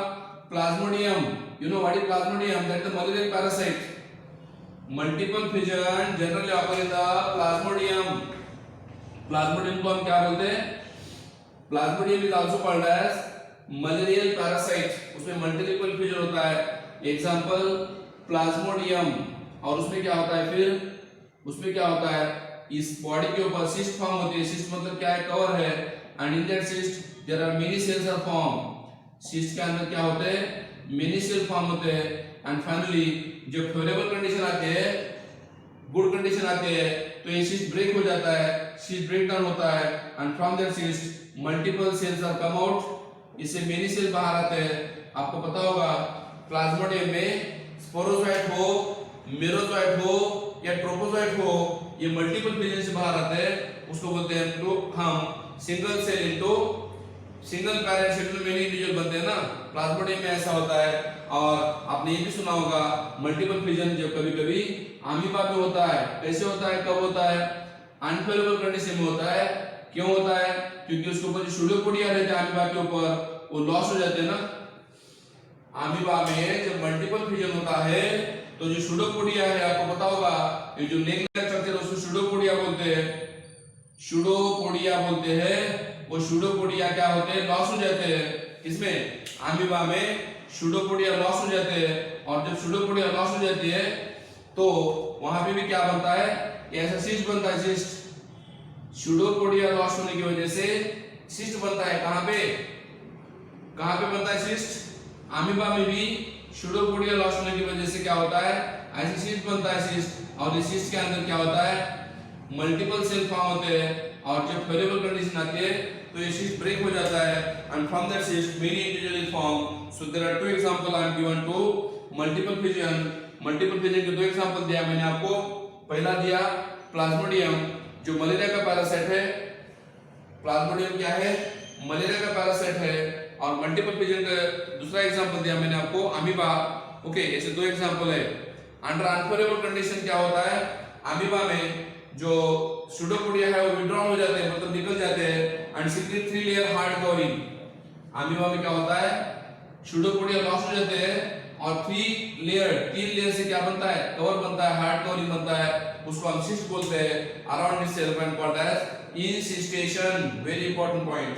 plasmodium. You know what is plasmodium, that is the malarial parasite. Multiple fusion generally occur in the plasmodium. Plasmodium को हम क्या बोलते हैं, plasmodium is also called as malarial parasite. उसमें मल्टीपल फ्यूजन होता है, एग्जांपल प्लाज्मोडियम। और उसमें क्या होता है, फिर उसमें क्या होता है, इस बॉडी के ऊपर सिस्ट फॉर्म होती है। सिस्ट मतलब क्या है, कवर है, and in that cyst there are many cells are form. Cyst के अंदर क्या होते हैं, मेनी सेल फॉर्म होते हैं। एंड फाइनली जब फेवरेबल कंडीशन आते हैं, गुड कंडीशन आते हैं, तो ये सिस्ट ब्रेक हो जाता है, सिस्ट ब्रेक डाउन होता है, and from that cyst multiple cells are come out. इससे मेनी सेल बाहर आते हैं। आपको पता होगा प्लाज्मोडियम में स्पोरोजोइट हो, मेरोजोइट हो या ट्रोपोजोइट हो, ये मल्टीपल फ्यूजन से बाहर आते हैं। उसको बोलते हैं हम single cell into single parent में मेनी इंडिविजुअल बनते हैं ना, प्लाज्मोडियम में ऐसा होता है। और आपने ये भी सुना होगा मल्टीपल फ्यूजन जो कभी कभी अमीबा में होता है। कैसे होता है, कब होता है, अनफेवरेबल कंडीशन में होता है। क्यों होता है, क्योंकि उसके ऊपर जो सूडोपोडिया रहते हैं अमीबा के ऊपर, वो लॉस हो जाते हैं ना। अमीबा में जब मल्टीपल फ्यूजन होता है तो जो सूडोपोडिया है, आपको पता होगा, ये जो नेक स्ट्रक्चर है उसको सूडोपोडिया बोलते हैं, सूडोपोडिया बोलते हैं। वो सूडोपोडिया क्या होते हैं, लॉस हो जाते हैं। किसमें, अमीबा में सूडोपोडिया लॉस हो जाते हैं। और जब सूडोपोडिया लॉस हो जाती है तो वहां पे भी क्या बनता है, ऐसा सिस्ट बनता है, सिस्ट। सूडोपोडिया लॉस होने की वजह से सिस्ट बनता है। कहां पे बनता है सिस्ट, अमीबा में भी सूडोपोडिया लॉस होने की वजह से क्या होता है, ऐसे सिस्ट बनता है, सिस्ट। और इस सिस्ट के अंदर क्या होता है, मल्टीपल सेल फॉर्म होते हैं। और जब फेवरेबल कंडीशन आती है तो ये सिस्ट ब्रेक हो जाता है, and from that cyst many individual is form. So there are two example I am given to multiple fusion. Multiple fusion के दो एग्जांपल दिया मैंने आपको। पहला दिया प्लाज्मोडियम, जो मलेरिया का पैरासाइट है। प्लाज्मोडियम क्या है, मलेरिया का पैरासाइट है। और मल्टीपल फ्यूजन का दूसरा एग्जांपल दिया मैंने आपको, अमीबा। ओके, ऐसे दो एग्जांपल है। अंडर अनफेवरेबल कंडीशन क्या होता है, अमीबा में जो सूडोपोडिया है वो विड्रॉ हो जाते हैं, मतलब निकल जाते हैं, and secrete 3 layer hard covering. Amoeba में क्या होता है, सूडोपोडिया लॉस हो जाते हैं और 3 लेयर से क्या बनता है, कवर बनता है, हार्ड कवरिंग बनता है। उसको हम सिस्ट बोलते हैं। Around this cell and called as encystation. Very important point.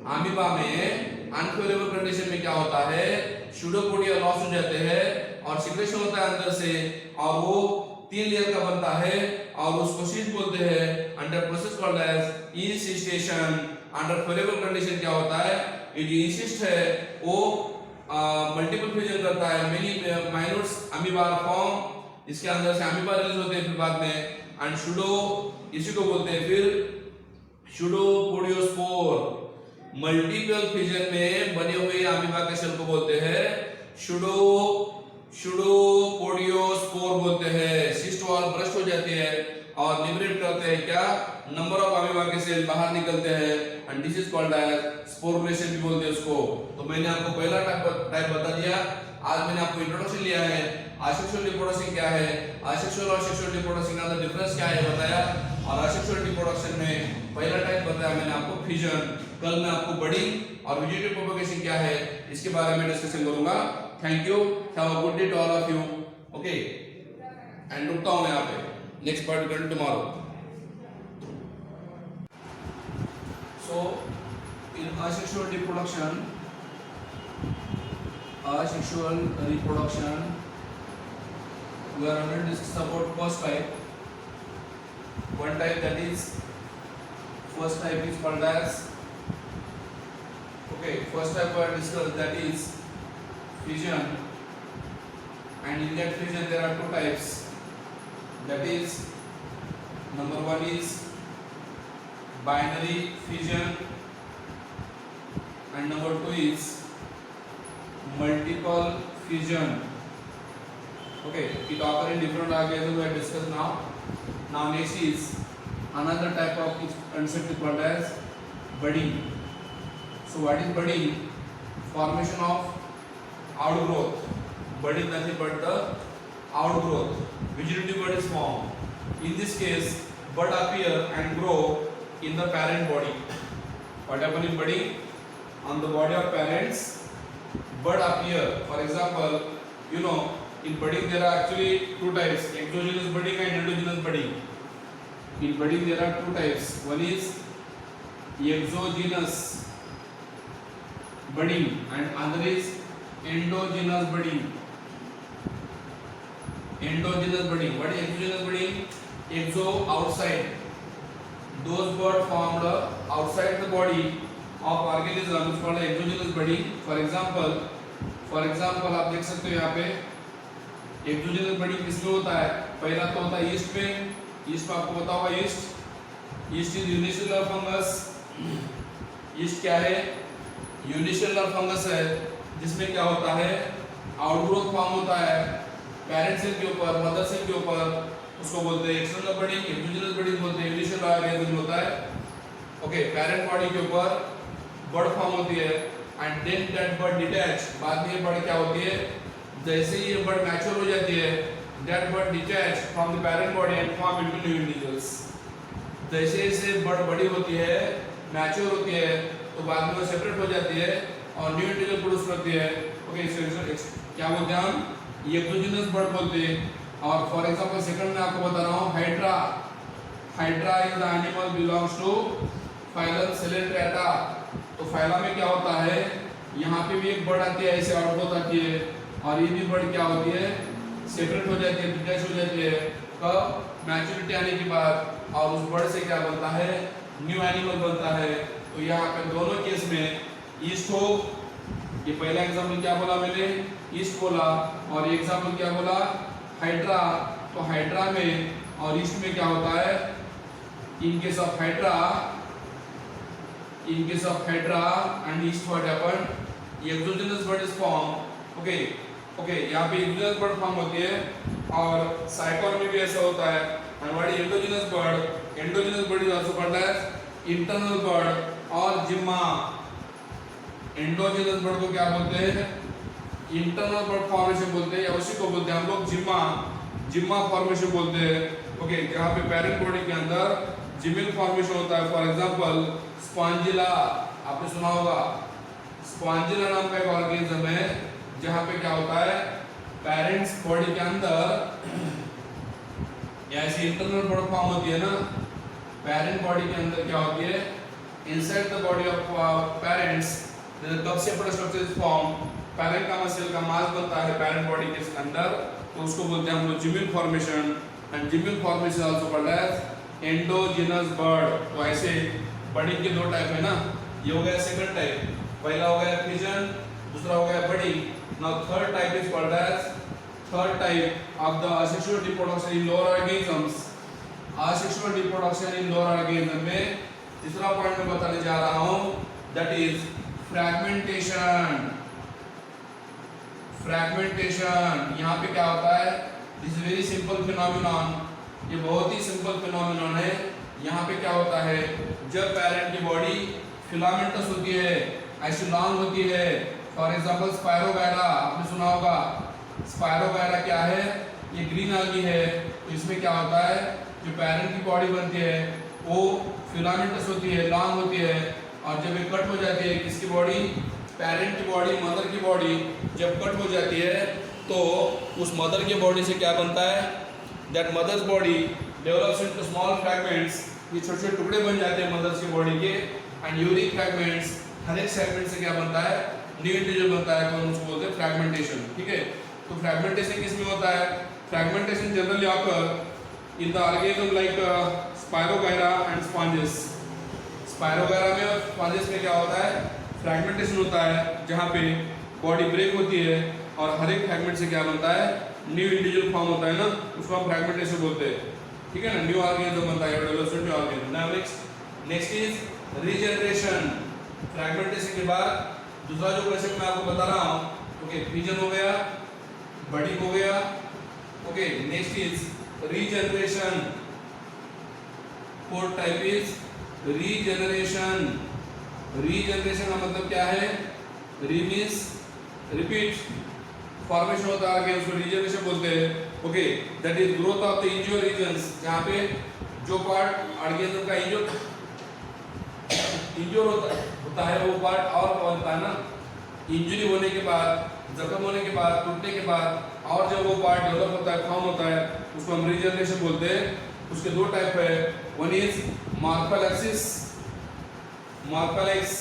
Amoeba में अनफेवरेबल कंडीशन में क्या होता है, सूडोपोडिया लॉस हो जाते हैं और सिक्रेशन होता है अंदर से, और वो 3 लेयर का बनता है, और उसको सिस्ट बोलते हैं। Under process called as encystation. Under favourable condition क्या होता है, ये जो इंसिस्ट है वो मल्टीपल फ्यूजन करता है, मेनी माइनोट्स अमीबा फॉर्म, इसके अंदर से अमीबा रिलीज होते हैं फिर बाद में, एंड सूडो, इसी को बोलते हैं फिर सूडोपोडियोस्पोर। मल्टीपल फ्यूजन में बने हुए अमीबा के सेल को बोलते हैं सूडोपोडियोस्पोर बोलते हैं। सिस्ट वॉल ब्रस्ट हो जाती है और लिबरेट करते हैं क्या, नंबर ऑफ अमीबा के सेल बाहर निकलते हैं, and this is called as sporulation भी बोलते हैं उसको। तो मैंने आपको पहला टाइप बता दिया। आज मैंने आपको इंट्रोडक्शन लिया है, असेक्सुअल रिप्रोडक्शन क्या है, असेक्सुअल और सेक्सुअल रिप्रोडक्शन का अंदर डिफरेंस क्या है बताया, और असेक्सुअल रिप्रोडक्शन में पहला टाइप बताया मैंने आपको फ्यूजन। कल मैं आपको बडिंग और वेजिटेटिव प्रोपगेशन क्या है इसके बारे में डिस्कशन करूंगा। Thank you, have a good day to all of you. Okay, and रुकता हूं मैं यहाँ पे। Next part continue tomorrow. So in asexual reproduction we are going to discuss about first type. One type, that is first type is called as, okay, first type we are discussed, that is fission, and in that fission there are two types, that is number one is binary fission and number two is multiple fission. Okay, it occurs in different organisms we have discussed now. Now next is another type of concept called as budding. So what is budding? Formation of outgrowth. Budding nothing but the outgrowth. Vegetative bud is formed. In this case, bud appear and grow in the parent body. What happens in budding? On the body of parents, bud appear. For example, you know, in budding there are actually two types, exogenous budding and endogenous budding. In budding there are two types. One is exogenous budding and other is endogenous budding. Endogenous budding. What is exogenous budding? Exo, outside. Those buds formed outside the body of organism is called exogenous budding. For example आप देख सकते हो यहाँ पे एक्सोजेनस बडिंग किसमें होता है? पहला तो होता है यीस्ट में। यीस्ट में आपको पता होगा yeast is unicellular fungus. Yeast क्या है? यूनिसेलुलर फंगस है, जिसमें क्या होता है? आउटग्रोथ फॉर्म होता है पेरेंट सेल के ऊपर, मदर सेल के ऊपर। उसको बोलते हैं एक्सटर्नल बडिंग, एक्सोजेनस बडिंग बोलते हैं। यूनिसेलुलर ऑर्गेनिज्म होता है, ओके, पेरेंट बॉडी के ऊपर बड फॉर्म होती है and then that bud detach. बाद में ये बड क्या होती है? जैसे ही ये बड मैच्योर हो जाती है, that bud detach from the parent body and form into new individuals. जैसे जैसे बड बड़ी होती है, मैच्योर होती है, तो बाद में वो सेपरेट हो जाती है और न्यू इंडिविजुअल प्रोड्यूस करती है। ओके, क्या बोलते हैं हम? एक्सोजेनस बड बोलते हैं। और फॉर एग्जांपल सेकंड में आपको बता रहा हूँ hydra. Hydra is the animal belongs to phylum coelenterata. तो फाइला में क्या होता है? यहाँ पे भी एक बर्ड आती है, ऐसे आउटग्रोथ आती है, और ये भी बर्ड क्या होती है? सेपरेट हो जाती है, डिटैच हो जाती है। कब? मैच्योरिटी आने के बाद। और उस बर्ड से क्या बनता है? न्यू एनिमल बनता है। तो यहाँ पे दोनों केस में ईस्ट हो, ये पहला एग्जाम्पल क्या बोला मैंने? ईस्ट बोला। और ये एग्जाम्पल क्या बोला? हाइड्रा। तो हाइड्रा में और ईस्ट में क्या होता है? In case of hydra and east what happened? Exogenous bud is formed. Okay, यहाँ पे एक्सोजेनस बड फॉर्म होती है और साइकोन में भी ऐसा होता है। and what is endogenous bud? Endogenous bud is also called as internal bud और जिम्मा। एंडोजेनस बड को क्या बोलते हैं? इंटरनल बड फॉर्मेशन बोलते हैं, या उसी को बोलते हैं हम लोग जिम्मा फॉर्मेशन बोलते हैं। ओके, जहाँ पे पेरेंट बॉडी के अंदर जिमिल फॉर्मेशन होता है। फॉर एग्जांपल स्पॉन्जिला, आपने सुना होगा। स्पॉन्जिला नाम का एक ऑर्गेनिज्म है जहाँ पे क्या होता है? पेरेंट्स बॉडी के अंदर या ऐसी इंटरनल बड फॉर्म होती है ना, पेरेंट बॉडी के अंदर क्या होती है? Inside the body of parents कब separate structure is form, parenchyma cell का मास बनता है पेरेंट बॉडी के अंदर, तो उसको बोलते हैं हम लोग gemmule formation. And gemmule formation also called as endogenous bud. तो ऐसे बडिंग के दो टाइप है ना, ये हो गया सेकंड टाइप। पहला हो गया फिजन, दूसरा हो गया budding. Now third type is called as third type of the asexual reproduction in lower organisms. Asexual reproduction in lower organism में तीसरा पॉइंट मैं बताने जा रहा हूं, दैट इज फ्रैगमेंटेशन। फ्रैगमेंटेशन यहाँ पे क्या होता है? This is very simple phenomenon. ये बहुत ही सिंपल फिनोमेनॉन है। यहाँ पे क्या होता है? जब पेरेंट की बॉडी फिलामेंटस होती है, ऐसी लॉन्ग होती है। फॉर एग्जांपल स्पायरोगायरा, आपने सुना होगा। स्पायरोगायरा क्या है? ये ग्रीन algae है। तो इसमें क्या होता है? जो पेरेंट की बॉडी बनती है वो फिलामेंटस होती है, लॉन्ग होती है, और जब ये कट हो जाती है, किसकी बॉडी? पेरेंट की बॉडी, मदर की बॉडी जब कट हो जाती है तो उस मदर की बॉडी से क्या बनता है? That mother's body develops into small fragments. ये छोटे छोटे टुकड़े बन जाते हैं मदर्स की बॉडी के। एंड यूनिक फ्रैगमेंट्स, हर एक सेगमेंट से क्या बनता है? न्यू इंडिविजुअल बनता है, तो उसको बोलते हैं फ्रैगमेंटेशन। ठीक है, तो फ्रैगमेंटेशन किस में होता है? Fragmentation generally occur in the organism like spirogyra and sponges. Spirogyra में और स्पॉन्जेस में क्या होता है? फ्रैगमेंटेशन होता है, जहाँ पे बॉडी ब्रेक होती है और हर एक फ्रैगमेंट से क्या बनता है? न्यू इंडिविजुअल फॉर्म होता है ना, उसको हम फ्रैगमेंटेशन बोलते हैं, ठीक है ना। न्यू ऑर्गेनिज्म बनता है, development new organism. Now next is regeneration. Fragmentation के बाद दूसरा जो प्रोसेस मैं आपको बता रहा हूँ, ओके, फ्यूजन हो गया, बडिंग हो गया, okay. Next is regeneration. Fourth type is regeneration. Regeneration का मतलब क्या है? री मींस रिपीट, फॉर्मेशन होता है, उसको रीजनरेशन बोलते हैं, okay. That is growth of the injured regions, जहाँ पे जो पार्ट ऑर्गेनिज्म का इंज्योर होता है वो पार्ट और बनता है ना। इंजरी होने के बाद, जख्म होने के बाद, टूटने के बाद और जब वो पार्ट डेवलप होता है, फॉर्म होता है, उसको हम रीजनरेशन बोलते हैं। उसके दो टाइप है, one is morphallaxis, morphallax,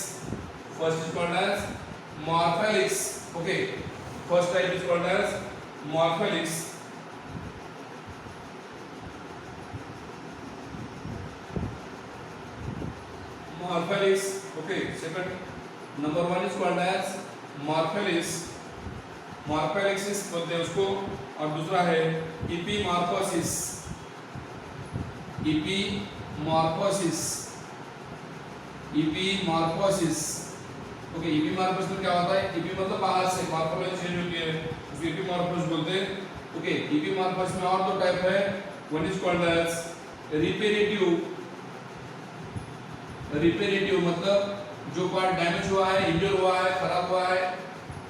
first is called as morphallax, okay. First type is called as morphallax. Morphallax, okay. Second number one is called as morphallax, morphallaxis बोलते हैं उसको। और दूसरा है इपीमॉर्फोसिस, इपीमॉर्फोसिस, इपीमॉर्फोसिस, ओके। इपीमॉर्फोसिस में क्या होता है? इपी मतलब बाहर से, मॉर्फोलॉजी चेंज होती है, उसको इपीमॉर्फोसिस बोलते हैं, ओके। इपीमॉर्फोसिस में और दो टाइप है, one is called as reparative. Reparative मतलब जो पार्ट डैमेज हुआ है, इंजर हुआ है, खराब हुआ है,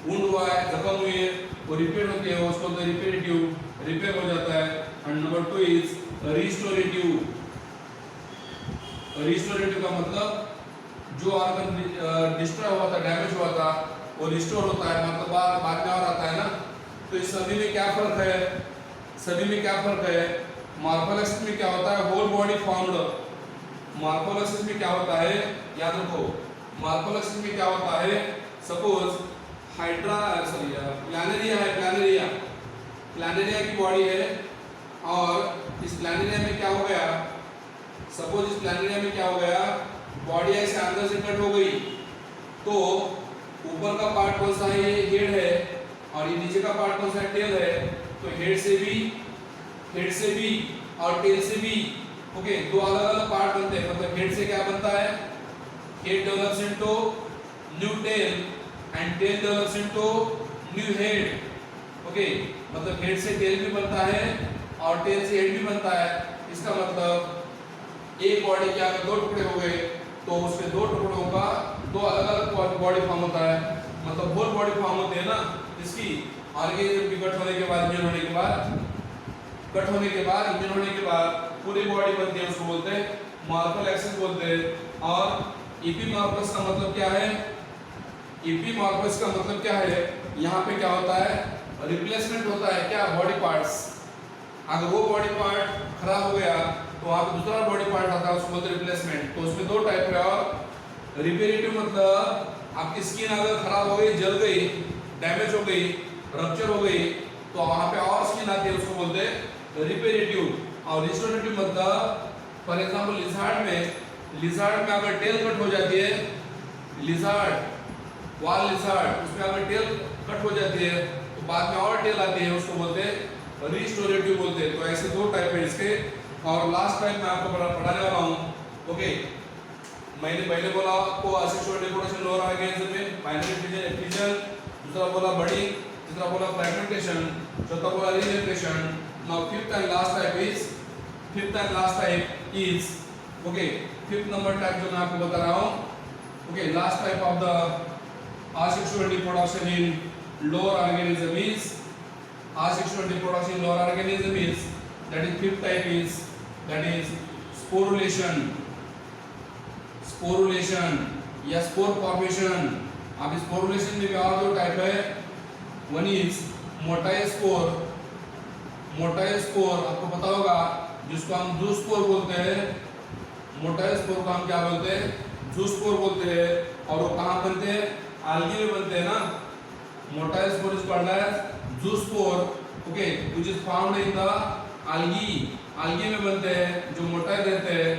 वुंड हुआ है, जख्म हुई है, वो रिपेयर होती है, उसको तो रिपेरेटिव, रिपेयर हो जाता है। And number two is restorative. Restorative का मतलब जो ऑर्गन डिस्ट्रॉय हुआ था, डैमेज हुआ था, वो रिस्टोर होता है, मतलब बाद में और आता है ना। तो इस सभी में क्या फर्क है? सभी में क्या फर्क है? मॉर्फोलैक्सिस में क्या होता है? Whole body formed. मॉर्फोलैक्सिस में क्या होता है? याद रखो, मॉर्फोलैक्सिस में क्या होता है? सपोज प्लानेरिया है, प्लानेरिया की बॉडी है, और इस प्लानेरिया में क्या हो गया? सपोज इस प्लानेरिया में क्या हो गया? बॉडी ऐसे अंदर से कट हो गई, तो ऊपर का पार्ट कौन सा है? ये हेड है, और ये नीचे का पार्ट कौन सा है? टेल है। तो हेड से भी और टेल से भी, ओके, दो अलग अलग पार्ट बनते हैं। मतलब हेड से क्या बनता है? Head develops into new tail and tail develops into new head, okay. मतलब हेड से टेल भी बनता है और टेल से हेड भी बनता है। इसका मतलब एक बॉडी के अगर दो टुकड़े हो गए, तो उसके दो टुकड़ों का दो अलग अलग बॉडी फॉर्म होता है, मतलब होल बॉडी फॉर्म होते हैं ना इसकी। ऑर्गेनिज्म की कट होने के बाद, इंजन होने के बाद, कट होने के बाद, इंजन होने के बाद पूरी बॉडी बनती है, उसको बोलते हैं मॉर्फोलैक्सिस बोलते हैं। और इपीमॉर्फोसिस का मतलब क्या है? इपीमॉर्फोसिस का मतलब क्या है? यहाँ पे क्या होता है? रिप्लेसमेंट होता है क्या? Body parts. अगर वो बॉडी पार्ट खराब हो गया, तो वहाँ पे दूसरा बॉडी पार्ट आता है, उसको बोलते हैं रिप्लेसमेंट। तो उसमें दो टाइप है। और रिपेरेटिव मतलब आपकी स्किन अगर खराब हो गई, जल गई, डैमेज हो गई, रप्चर हो गई, तो वहाँ पे और स्किन आती है, उसको बोलते हैं रिपेरेटिव। और रिस्टोरेटिव मतलब फॉर एग्जांपल लिजार्ड में अगर टेल कट हो जाती है, वाल लिजार्ड, उसमें अगर टेल कट हो जाती है, तो बाद में और टेल आती है, उसको बोलते हैं रिस्टोरेटिव बोलते हैं। तो ऐसे दो टाइप है इसके। और लास्ट टाइप मैं आपको पढ़ाने वाला हूँ, ओके। मैंने पहले बोला आपको असेक्सुअल रिप्रोडक्शन लोअर ऑर्गेनिज्म में, बाइनरी फिजन, दूसरा बोला बडिंग, तीसरा बोला फ्रैगमेंटेशन, चौथा बोला regeneration. Now fifth and last type is okay, fifth number type जो मैं आपको बता रहा हूँ, okay, last type of the asexual reproduction in lower organism is that is fifth type is that is sporulation या स्पोर फॉर्मेशन। अब स्पोरुलेशन में भी और दो टाइप है, वन इज मोटाइल स्पोर, आपको पता होगा, जिसको हम जूस्पोर बोलते हैं। मोटाइल स्पोर को हम क्या बोलते हैं? जूस्पोर बोलते हैं। और वो कहाँ बनते हैं? आल्गी में बनते हैं ना। Motile spore is called as zoospore, okay, which is found in the algae, algae में बनते हैं, जो मोटाई रहते हैं,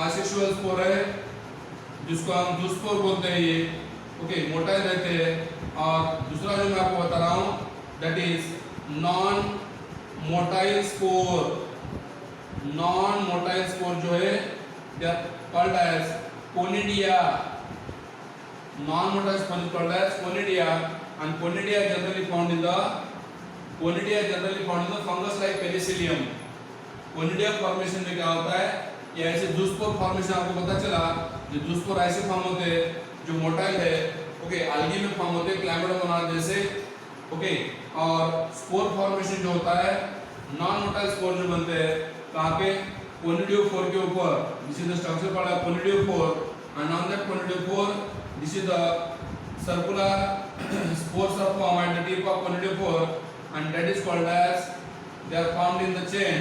आसेक्सुअल स्पोर है जिसको हम जूस्पोर बोलते हैं ये, ओके, मोटाई रहते हैं। और दूसरा जो मैं आपको बता रहा हूँ that is non motile spore. Non motile spore जो है they are called as conidia. Non motile spore is called as conidia and conidia generally found in the fungus like penicillium. Conidia formation में क्या होता है, ये ऐसे जूस्पोर फॉर्मेशन आपको पता चला, जो जूस्पोर ऐसे फॉर्म होते हैं जो मोटाइल है, ओके, algae में फॉर्म होते हैं क्लैमिडोमोनास जैसे, ओके। और स्पोर फॉर्मेशन जो होता है, नॉन मोटाइल स्पोर जो बनते हैं कहाँ पे, कोनिडियोफोर के ऊपर। This is the structure called as conidiophore and on that conidiophore this is the circular spores are formed at the tip of conidiophore and that is called as, they are formed in the chain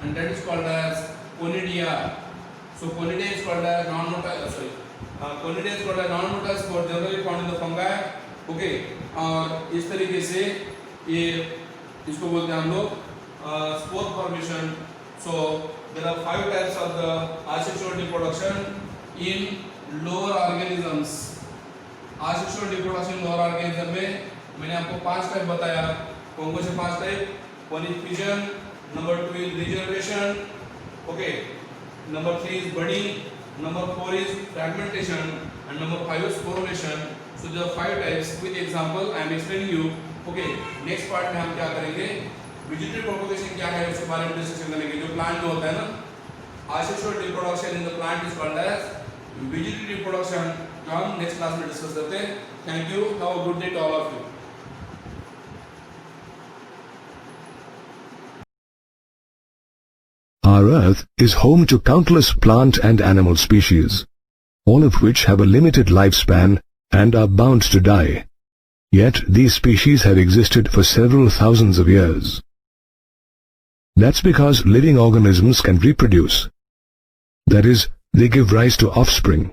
and that is called as conidia. So conidia is called as non-motile, conidia is called as non-motile spore generally found in the fungi, okay। और इस तरीके से ये इसको बोलते हैं हम लोग spore formation। So there are 5 types of the asexual reproduction in lower organisms। Asexual reproduction lower organism में मैंने आपको 5 टाइप बताया। कौन कौन से 5 type, 1 is fission, number 2 is regeneration, okay, number 3 is budding, number 4 is fragmentation and number 5 is sporation. So there are 5 types with example I am explaining you, okay. Next part में हम क्या करेंगे, वेजिटेटिव प्रोपगेशन क्या है उसके बारे में डिस्कशन करेंगे। जो प्लांट में होता है ना, asexual reproduction in the plant is called as vegetative reproduction, जो हम नेक्स्ट क्लास में डिस्कस करते हैं। Thank you, have a good day to all of you. Our Earth is home to countless plant and animal species, all of which have a limited lifespan and are bound to die. Yet these species have existed for several thousands of years. That's because living organisms can reproduce. That is, they give rise to offspring,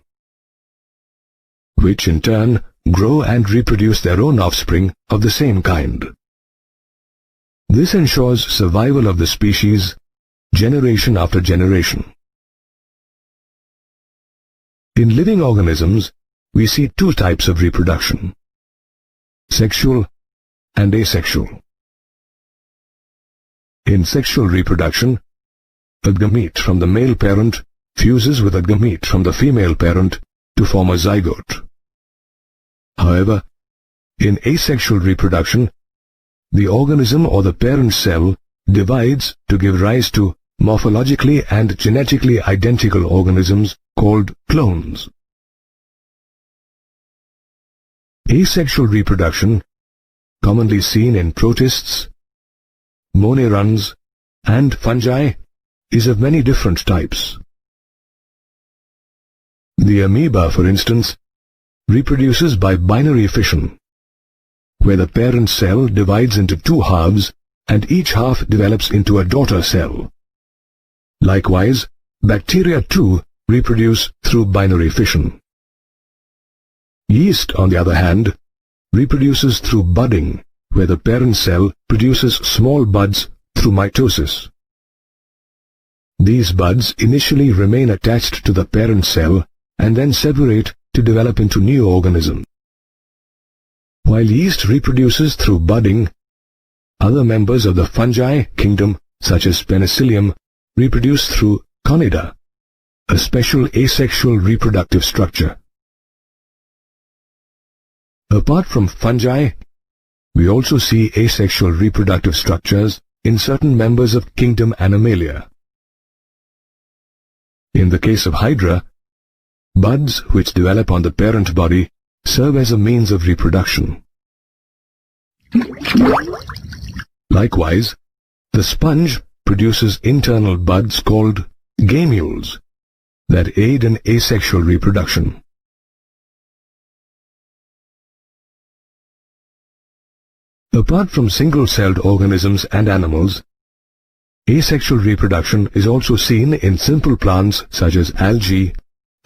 which in turn grow and reproduce their own offspring of the same kind. This ensures survival of the species generation after generation. In living organisms, we see 2 types of reproduction: sexual and asexual. In sexual reproduction, a gamete from the male parent fuses with a gamete from the female parent to form a zygote. However, in asexual reproduction, the organism or the parent cell divides to give rise to morphologically and genetically identical organisms called clones. Asexual reproduction, commonly seen in protists, moneruns, and fungi, is of many different types. The amoeba, for instance, reproduces by binary fission, where the parent cell divides into 2 halves and each half develops into a daughter cell. Likewise, bacteria too reproduce through binary fission. Yeast, on the other hand, reproduces through budding, where the parent cell produces small buds through mitosis. These buds initially remain attached to the parent cell and then separate to develop into new organisms. While yeast reproduces through budding, other members of the fungi kingdom, such as Penicillium, reproduce through conida, a special asexual reproductive structure. Apart from fungi, we also see asexual reproductive structures in certain members of kingdom Animalia. In the case of Hydra, buds which develop on the parent body serve as a means of reproduction. Likewise, the sponge produces internal buds called gamules that aid in asexual reproduction. Apart from single-celled organisms and animals, asexual reproduction is also seen in simple plants such as algae,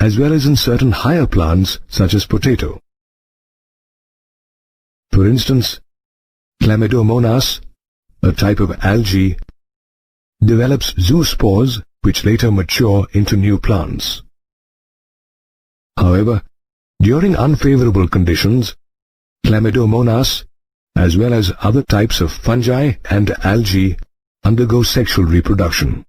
as well as in certain higher plants such as potato. For instance, Chlamydomonas, a type of algae, develops zoospores which later mature into new plants. However, during unfavorable conditions, Chlamydomonas, as well as other types of fungi and algae, undergo sexual reproduction.